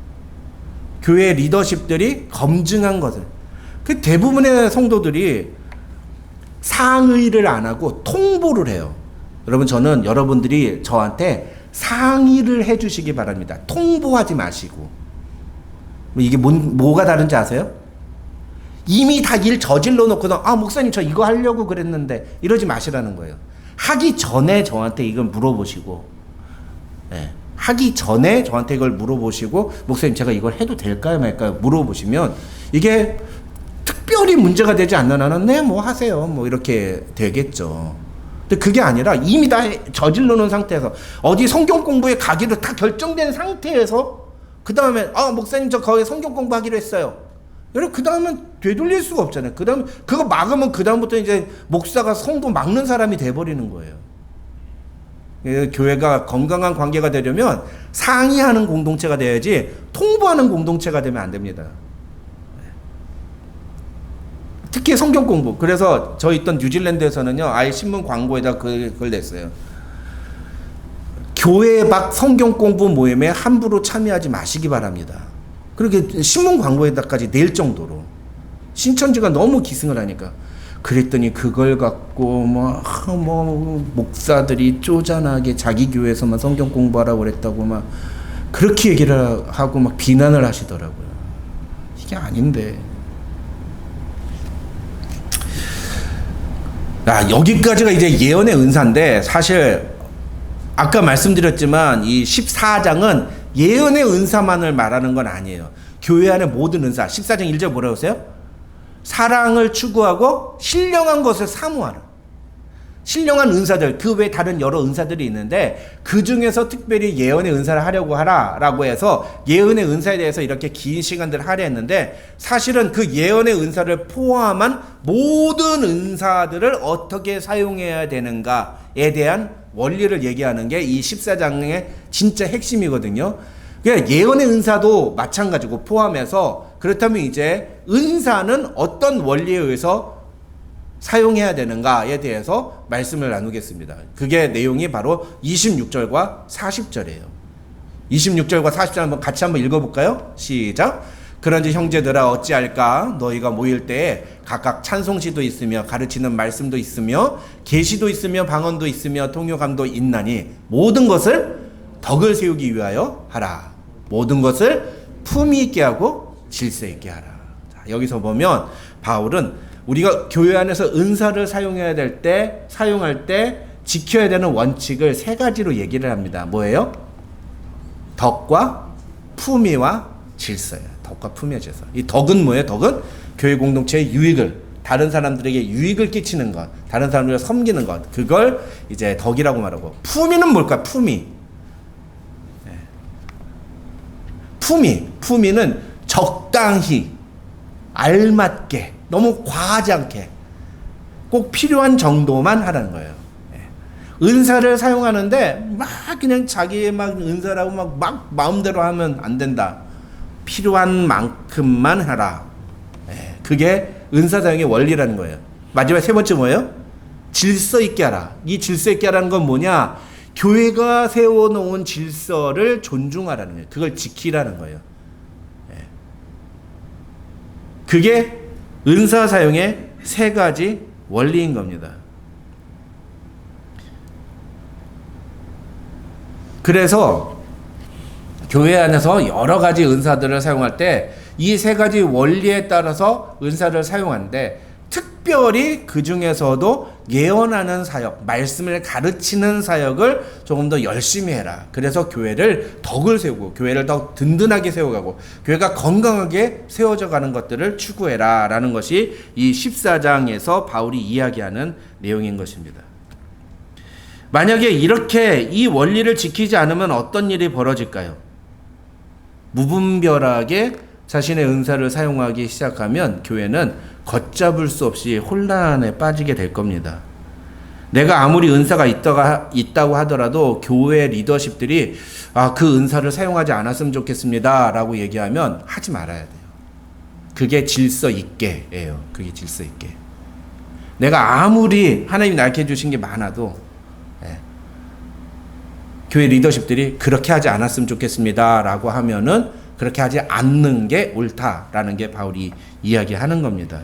교회 리더십들이 검증한 것을. 그 대부분의 성도들이 상의를 안 하고 통보를 해요. 여러분 저는 여러분들이 저한테 상의를 해주시기 바랍니다. 통보하지 마시고. 이게 뭐가 다른지 아세요? 이미 다 일 저질러 놓고는 아 목사님 저 이거 하려고 그랬는데 이러지 마시라는 거예요. 하기 전에 저한테 이걸 물어보시고 하기 전에 저한테 이걸 물어보시고 목사님 제가 이걸 해도 될까요 말까요 물어보시면 이게 특별히 문제가 되지 않는 한은 네 뭐 하세요 뭐 이렇게 되겠죠. 근데 그게 아니라 이미 다 저질러 놓은 상태에서 어디 성경 공부에 가기로 다 결정된 상태에서 그 다음에 아 목사님 저 거기 성경 공부하기로 했어요. 여러분 그 다음은 되돌릴 수가 없잖아요. 그 다음 그거 막으면 그 다음부터 이제 목사가 성도 막는 사람이 돼버리는 거예요. 교회가 건강한 관계가 되려면 상의하는 공동체가 돼야지 통보하는 공동체가 되면 안 됩니다. 특히 성경 공부. 그래서 저 있던 뉴질랜드에서는요 아예 신문 광고에다 그걸 냈어요. 교회 밖 성경 공부 모임에 함부로 참여하지 마시기 바랍니다. 그렇게 신문 광고에다까지 낼 정도로 신천지가 너무 기승을 하니까. 그랬더니 그걸 갖고 뭐 목사들이 쪼잔하게 자기 교회에서만 성경 공부하라고 그랬다고 막 그렇게 얘기를 하고 막 비난을 하시더라고요. 이게 아닌데. 여기까지가 이제 예언의 은사인데, 사실 아까 말씀드렸지만 이 14장은 예언의 은사만을 말하는 건 아니에요. 교회 안의 모든 은사. 14장 1절 뭐라고 했어요? 사랑을 추구하고 신령한 것을 사모하라. 신령한 은사들, 그 외에 다른 여러 은사들이 있는데 그 중에서 특별히 예언의 은사를 하려고 하라라고 해서 예언의 은사에 대해서 이렇게 긴 시간들을 하려 했는데, 사실은 그 예언의 은사를 포함한 모든 은사들을 어떻게 사용해야 되는가에 대한 원리를 얘기하는 게 이 14장의 진짜 핵심이거든요. 그러니까 예언의 은사도 마찬가지고 포함해서, 그렇다면 이제 은사는 어떤 원리에 의해서 사용해야 되는가에 대해서 말씀을 나누겠습니다. 그게 내용이 바로 26절과 40절이에요. 26절과 40절 한번 같이 한번 읽어볼까요? 시작. 그런지 형제들아 어찌할까? 너희가 모일 때에 각각 찬송시도 있으며 가르치는 말씀도 있으며 계시도 있으며 방언도 있으며 통역함도 있나니 모든 것을 덕을 세우기 위하여 하라. 모든 것을 품위 있게 하고 질서 있게 하라. 자, 여기서 보면 바울은 우리가 교회 안에서 은사를 사용할 때 지켜야 되는 원칙을 세 가지로 얘기를 합니다. 뭐예요? 덕과 품위와 질서예요. 덕과 품위와 질서. 이 덕은 뭐예요? 덕은 교회 공동체의 유익을, 다른 사람들에게 유익을 끼치는 것, 다른 사람들을 섬기는 것, 그걸 이제 덕이라고 말하고, 품위는 뭘까? 품위는 적당히, 알맞게, 너무 과하지 않게, 꼭 필요한 정도만 하라는 거예요. 은사를 사용하는데 막 그냥 자기의 막 은사라고 막 마음대로 하면 안 된다. 필요한 만큼만 하라. 그게 은사 사용의 원리라는 거예요. 마지막 세 번째 뭐예요? 질서 있게 하라. 이 질서 있게 하라는 건 뭐냐? 교회가 세워놓은 질서를 존중하라는 거예요. 그걸 지키라는 거예요. 그게 은사 사용의 세 가지 원리인 겁니다. 그래서 교회 안에서 여러 가지 은사들을 사용할 때 이 세 가지 원리에 따라서 은사를 사용하는데, 특별히 그 중에서도 예언하는 사역, 말씀을 가르치는 사역을 조금 더 열심히 해라. 그래서 교회를 덕을 세우고 교회를 더 든든하게 세워가고 교회가 건강하게 세워져 가는 것들을 추구해라 라는 것이 이 14장에서 바울이 이야기하는 내용인 것입니다. 만약에 이렇게 이 원리를 지키지 않으면 어떤 일이 벌어질까요? 무분별하게 자신의 은사를 사용하기 시작하면 교회는 걷잡을 수 없이 혼란에 빠지게 될 겁니다. 내가 아무리 은사가 있다고 하더라도 교회 리더십들이 그 은사를 사용하지 않았으면 좋겠습니다 라고 얘기하면 하지 말아야 돼요. 그게 질서 있게예요. 그게 질서 있게. 내가 아무리 하나님이 낳게 해주신 게 많아도 교회 리더십들이 그렇게 하지 않았으면 좋겠습니다 라고 하면은 그렇게 하지 않는 게 옳다라는 게 바울이 이야기하는 겁니다.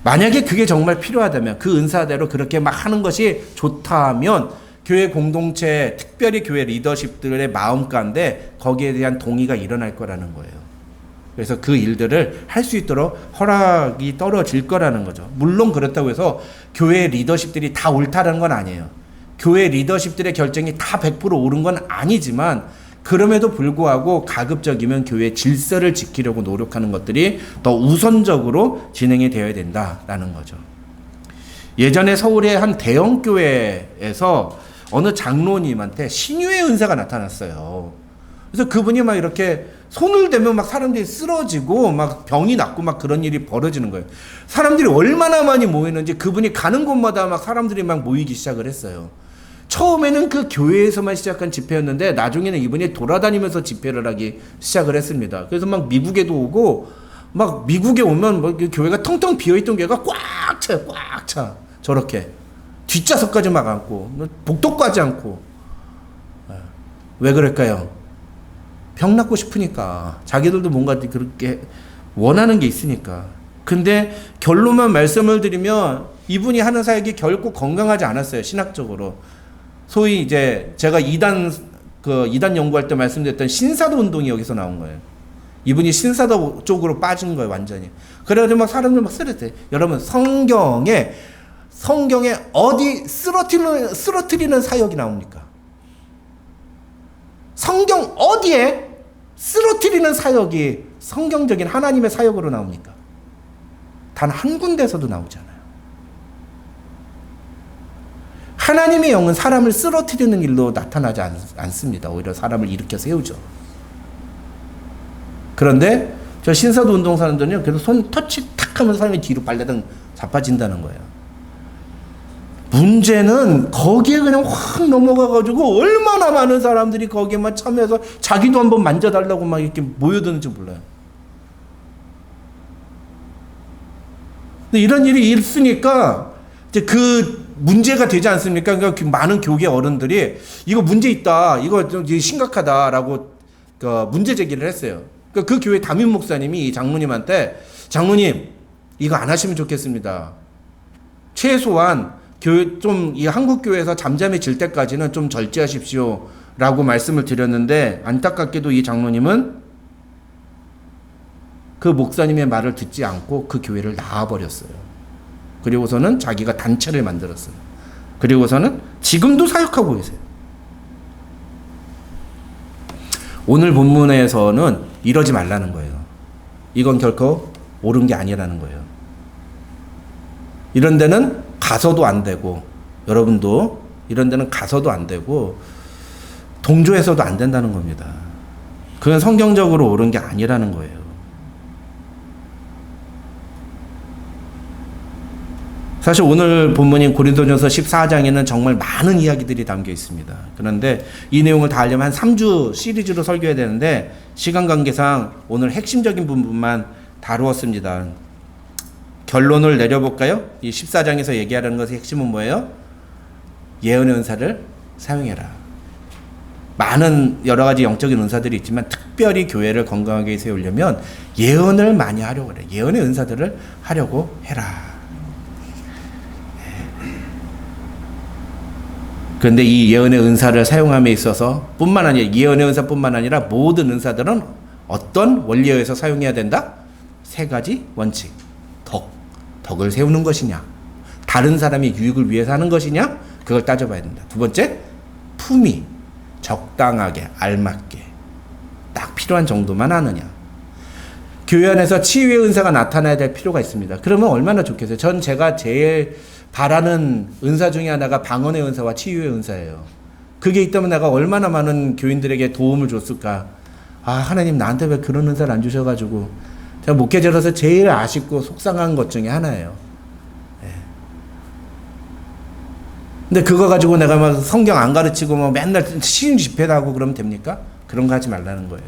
만약에 그게 정말 필요하다면, 그 은사대로 그렇게 막 하는 것이 좋다면 교회 공동체, 특별히 교회 리더십들의 마음 가운데 거기에 대한 동의가 일어날 거라는 거예요. 그래서 그 일들을 할 수 있도록 허락이 떨어질 거라는 거죠. 물론 그렇다고 해서 교회 리더십들이 다 옳다는 건 아니에요. 교회 리더십들의 결정이 다 100% 옳은 건 아니지만, 그럼에도 불구하고 가급적이면 교회 질서를 지키려고 노력하는 것들이 더 우선적으로 진행이 되어야 된다라는 거죠. 예전에 서울의 한 대형 교회에서 어느 장로님한테 신유의 은사가 나타났어요. 그래서 그분이 막 이렇게 손을 대면 막 사람들이 쓰러지고 막 병이 낫고 막 그런 일이 벌어지는 거예요. 사람들이 얼마나 많이 모이는지, 그분이 가는 곳마다 막 사람들이 막 모이기 시작을 했어요. 처음에는 그 교회에서만 시작한 집회였는데 나중에는 이분이 돌아다니면서 집회를 하기 시작을 했습니다. 그래서 막 미국에도 오고, 막 미국에 오면 막 교회가 텅텅 비어있던 교회가 꽉 차요. 꽉 차. 저렇게 뒷좌석까지 막 앉고 복도까지 앉고. 왜 그럴까요? 병 낫고 싶으니까. 자기들도 뭔가 그렇게 원하는 게 있으니까. 근데 결론만 말씀을 드리면 이분이 하는 사역이 결코 건강하지 않았어요. 신학적으로. 소위 이제 제가 이단 연구할 때 말씀드렸던 신사도 운동이 여기서 나온 거예요. 이분이 신사도 쪽으로 빠진 거예요, 완전히. 그래가지고 막 사람들 막 쓰러졌어요. 여러분, 성경에 어디 쓰러뜨리는 사역이 나옵니까? 성경 어디에 쓰러뜨리는 사역이 성경적인 하나님의 사역으로 나옵니까? 단 한 군데서도 나오잖아요. 하나님의 영은 사람을 쓰러뜨리는 일로 나타나지 않습니다. 오히려 사람을 일으켜 세우죠. 그런데 저 신사도 운동 사람들은요, 그래서 손 터치 탁 하면 사람이 뒤로 발레당 자빠진다는 거예요. 문제는 거기에 그냥 확 넘어가가지고 얼마나 많은 사람들이 거기에만 참여해서 자기도 한번 만져달라고 막 이렇게 모여드는지 몰라요. 근데 이런 일이 있으니까 이제 그 문제가 되지 않습니까? 그러니까 많은 교계 어른들이 이거 문제 있다, 이거 좀 심각하다라고 문제 제기를 했어요. 그 교회 담임 목사님이 이 장로님한테, 장로님 이거 안 하시면 좋겠습니다. 최소한 이 한국 교회에서 잠잠해질 때까지는 좀 절제하십시오라고 말씀을 드렸는데, 안타깝게도 이 장로님은 그 목사님의 말을 듣지 않고 그 교회를 나와버렸어요. 그리고서는 자기가 단체를 만들었어요. 그리고서는 지금도 사역하고 계세요. 오늘 본문에서는 이러지 말라는 거예요. 이건 결코 옳은 게 아니라는 거예요. 이런 데는 가서도 안 되고, 여러분도 이런 데는 가서도 안 되고, 동조해서도 안 된다는 겁니다. 그건 성경적으로 옳은 게 아니라는 거예요. 사실 오늘 본문인 고린도전서 14장에는 정말 많은 이야기들이 담겨 있습니다. 그런데 이 내용을 다 하려면 한 3주 시리즈로 설교해야 되는데, 시간 관계상 오늘 핵심적인 부분만 다루었습니다. 결론을 내려볼까요? 이 14장에서 얘기하는 것의 핵심은 뭐예요? 예언의 은사를 사용해라. 많은 여러 가지 영적인 은사들이 있지만 특별히 교회를 건강하게 세우려면 예언을 많이 하려고 그래. 예언의 은사들을 하려고 해라. 그런데 이 예언의 은사를 사용함에 있어서 뿐만 아니라, 예언의 은사뿐만 아니라 모든 은사들은 어떤 원리에 의해서 사용해야 된다? 3가지 원칙. 덕을 세우는 것이냐, 다른 사람의 유익을 위해서 하는 것이냐, 그걸 따져봐야 된다. 2번째, 품위. 적당하게, 알맞게, 딱 필요한 정도만 하느냐. 교회 안에서 치유의 은사가 나타나야 될 필요가 있습니다. 그러면 얼마나 좋겠어요. 전 제가 제일 바라는 은사 중에 하나가 방언의 은사와 치유의 은사예요. 그게 있다면 내가 얼마나 많은 교인들에게 도움을 줬을까. 아, 하나님 나한테 왜 그런 은사를 안 주셔가지고. 제가 목회자로서 제일 아쉽고 속상한 것 중에 하나예요. 네. 근데 그거 가지고 내가 막 성경 안 가르치고 뭐 맨날 시인 집회도 하고 그러면 됩니까? 그런 거 하지 말라는 거예요.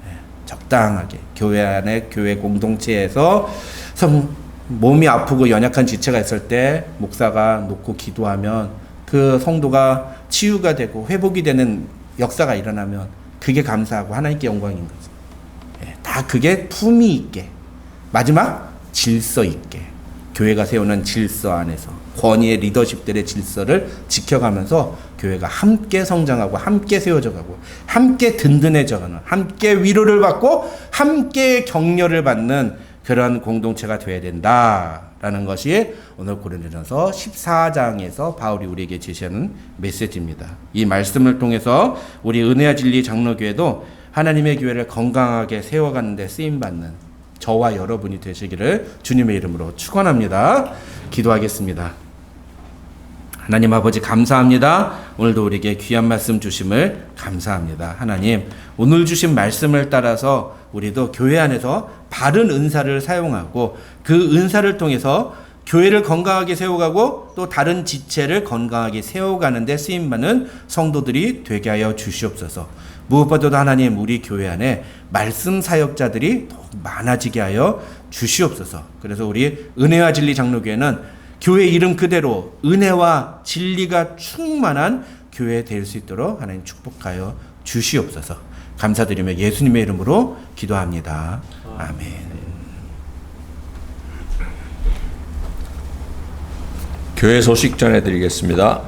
네. 적당하게 교회 안에, 교회 공동체에서 몸이 아프고 연약한 지체가 있을 때 목사가 놓고 기도하면 그 성도가 치유가 되고 회복이 되는 역사가 일어나면 그게 감사하고 하나님께 영광인 거죠. 다 그게 품위 있게, 마지막 질서 있게, 교회가 세우는 질서 안에서 권위의 리더십들의 질서를 지켜가면서 교회가 함께 성장하고 함께 세워져가고 함께 든든해져가는, 함께 위로를 받고 함께 격려를 받는 그런 공동체가 되어야 된다라는 것이 오늘 고린도전서 14장에서 바울이 우리에게 제시하는 메시지입니다. 이 말씀을 통해서 우리 은혜와 진리 장로교회도 하나님의 교회를 건강하게 세워가는 데 쓰임받는 저와 여러분이 되시기를 주님의 이름으로 축원합니다. 기도하겠습니다. 하나님 아버지 감사합니다. 오늘도 우리에게 귀한 말씀 주심을 감사합니다. 하나님, 오늘 주신 말씀을 따라서 우리도 교회 안에서 바른 은사를 사용하고 그 은사를 통해서 교회를 건강하게 세워가고 또 다른 지체를 건강하게 세워가는 데 쓰임받는 성도들이 되게 하여 주시옵소서. 무엇보다도 하나님, 우리 교회 안에 말씀 사역자들이 더욱 많아지게 하여 주시옵소서. 그래서 우리 은혜와 진리 장로교회는 교회 이름 그대로 은혜와 진리가 충만한 교회 될 수 있도록 하나님 축복하여 주시옵소서. 감사드리며 예수님의 이름으로 기도합니다. 아멘. 교회 소식 전해드리겠습니다.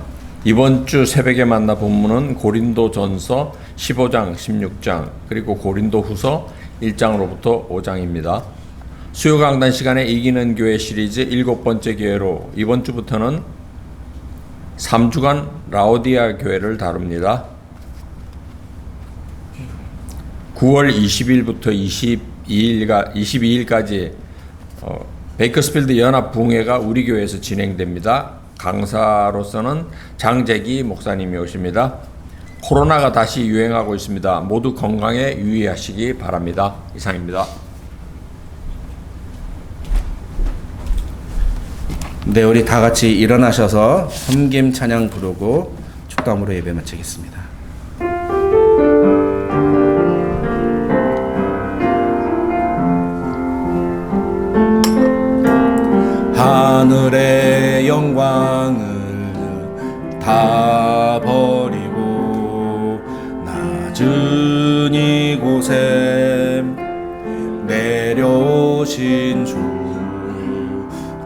이번 주 새벽에 만나 본문은 고린도전서 15장, 16장, 그리고 고린도후서 1장으로부터 5장입니다. 수요 강단 시간에 이기는 교회 시리즈 7번째 기회로 이번 주부터는 3주간 라오디아 교회를 다룹니다. 9월 20일부터 22일까지 베이커스필드 연합 부흥회가 우리 교회에서 진행됩니다. 강사로서는 장재기 목사님이 오십니다. 코로나가 다시 유행하고 있습니다. 모두 건강에 유의하시기 바랍니다. 이상입니다. 네, 우리 다 같이 일어나셔서 섬김 찬양 부르고 축도함으로 예배 마치겠습니다. 하늘의 영광을 다 버리고 낮은 이곳에 내려오신 주,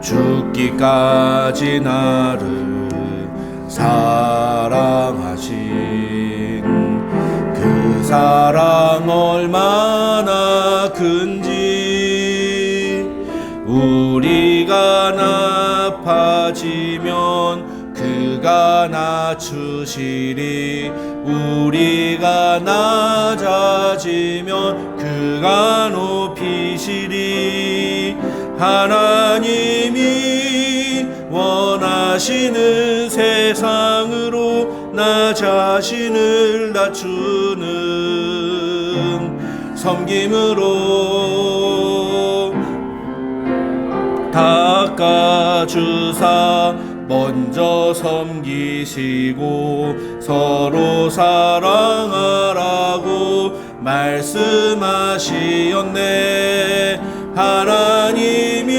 죽기까지 나를 사랑하신 그 사랑 얼마나 큰지 우리가 나빠지면 그가 낮추시리 우리가 낮아지면 그가 높이시리 하나님이 원하시는 세상으로 나 자신을 낮추는 섬김으로 닦아주사 먼저 섬기시고 서로 사랑하라고 말씀하시었네. 하나님이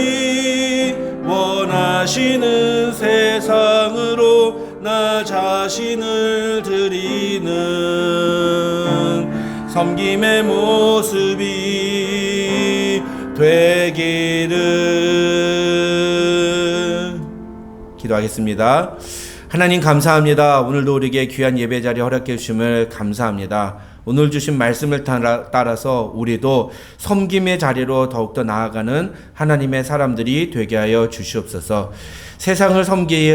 원하시는 세상으로 나 자신을 드리는 섬김의 모습이 되기를. 기도하겠습니다. 하나님 감사합니다. 오늘도 우리에게 귀한 예배 자리 허락해 주심을 감사합니다. 오늘 주신 말씀을 따라서 우리도 섬김의 자리로 더욱더 나아가는 하나님의 사람들이 되게 하여 주시옵소서. 세상을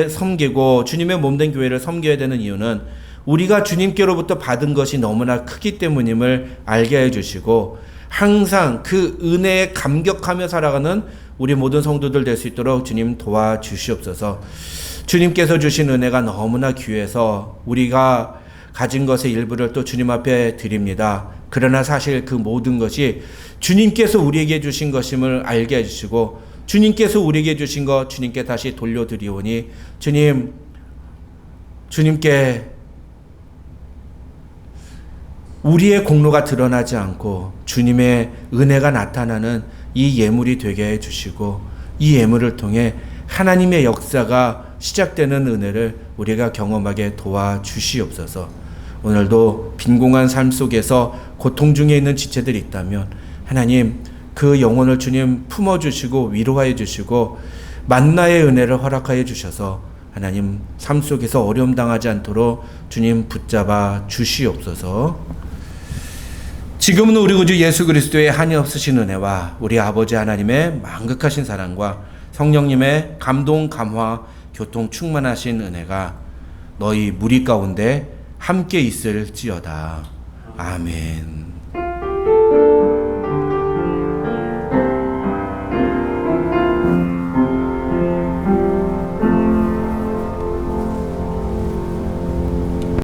섬기고 주님의 몸된 교회를 섬겨야 되는 이유는 우리가 주님께로부터 받은 것이 너무나 크기 때문임을 알게 해주시고 항상 그 은혜에 감격하며 살아가는 우리 모든 성도들 될 수 있도록 주님 도와주시옵소서. 주님께서 주신 은혜가 너무나 귀해서 우리가 가진 것의 일부를 또 주님 앞에 드립니다. 그러나 사실 그 모든 것이 주님께서 우리에게 주신 것임을 알게 해주시고 주님께서 우리에게 주신 것 주님께 다시 돌려드리오니 주님께 우리의 공로가 드러나지 않고 주님의 은혜가 나타나는 이 예물이 되게 해주시고 이 예물을 통해 하나님의 역사가 시작되는 은혜를 우리가 경험하게 도와주시옵소서. 오늘도 빈공한 삶 속에서 고통 중에 있는 지체들이 있다면 하나님 그 영혼을 주님 품어주시고 위로하여 주시고 만나의 은혜를 허락하여 주셔서 하나님 삶 속에서 어려움 당하지 않도록 주님 붙잡아 주시옵소서. 지금은 우리 구주 예수 그리스도의 한이 없으신 은혜와 우리 아버지 하나님의 만극하신 사랑과 성령님의 감동 감화 교통 충만하신 은혜가 너희 무리 가운데 함께 있을지어다. 아멘.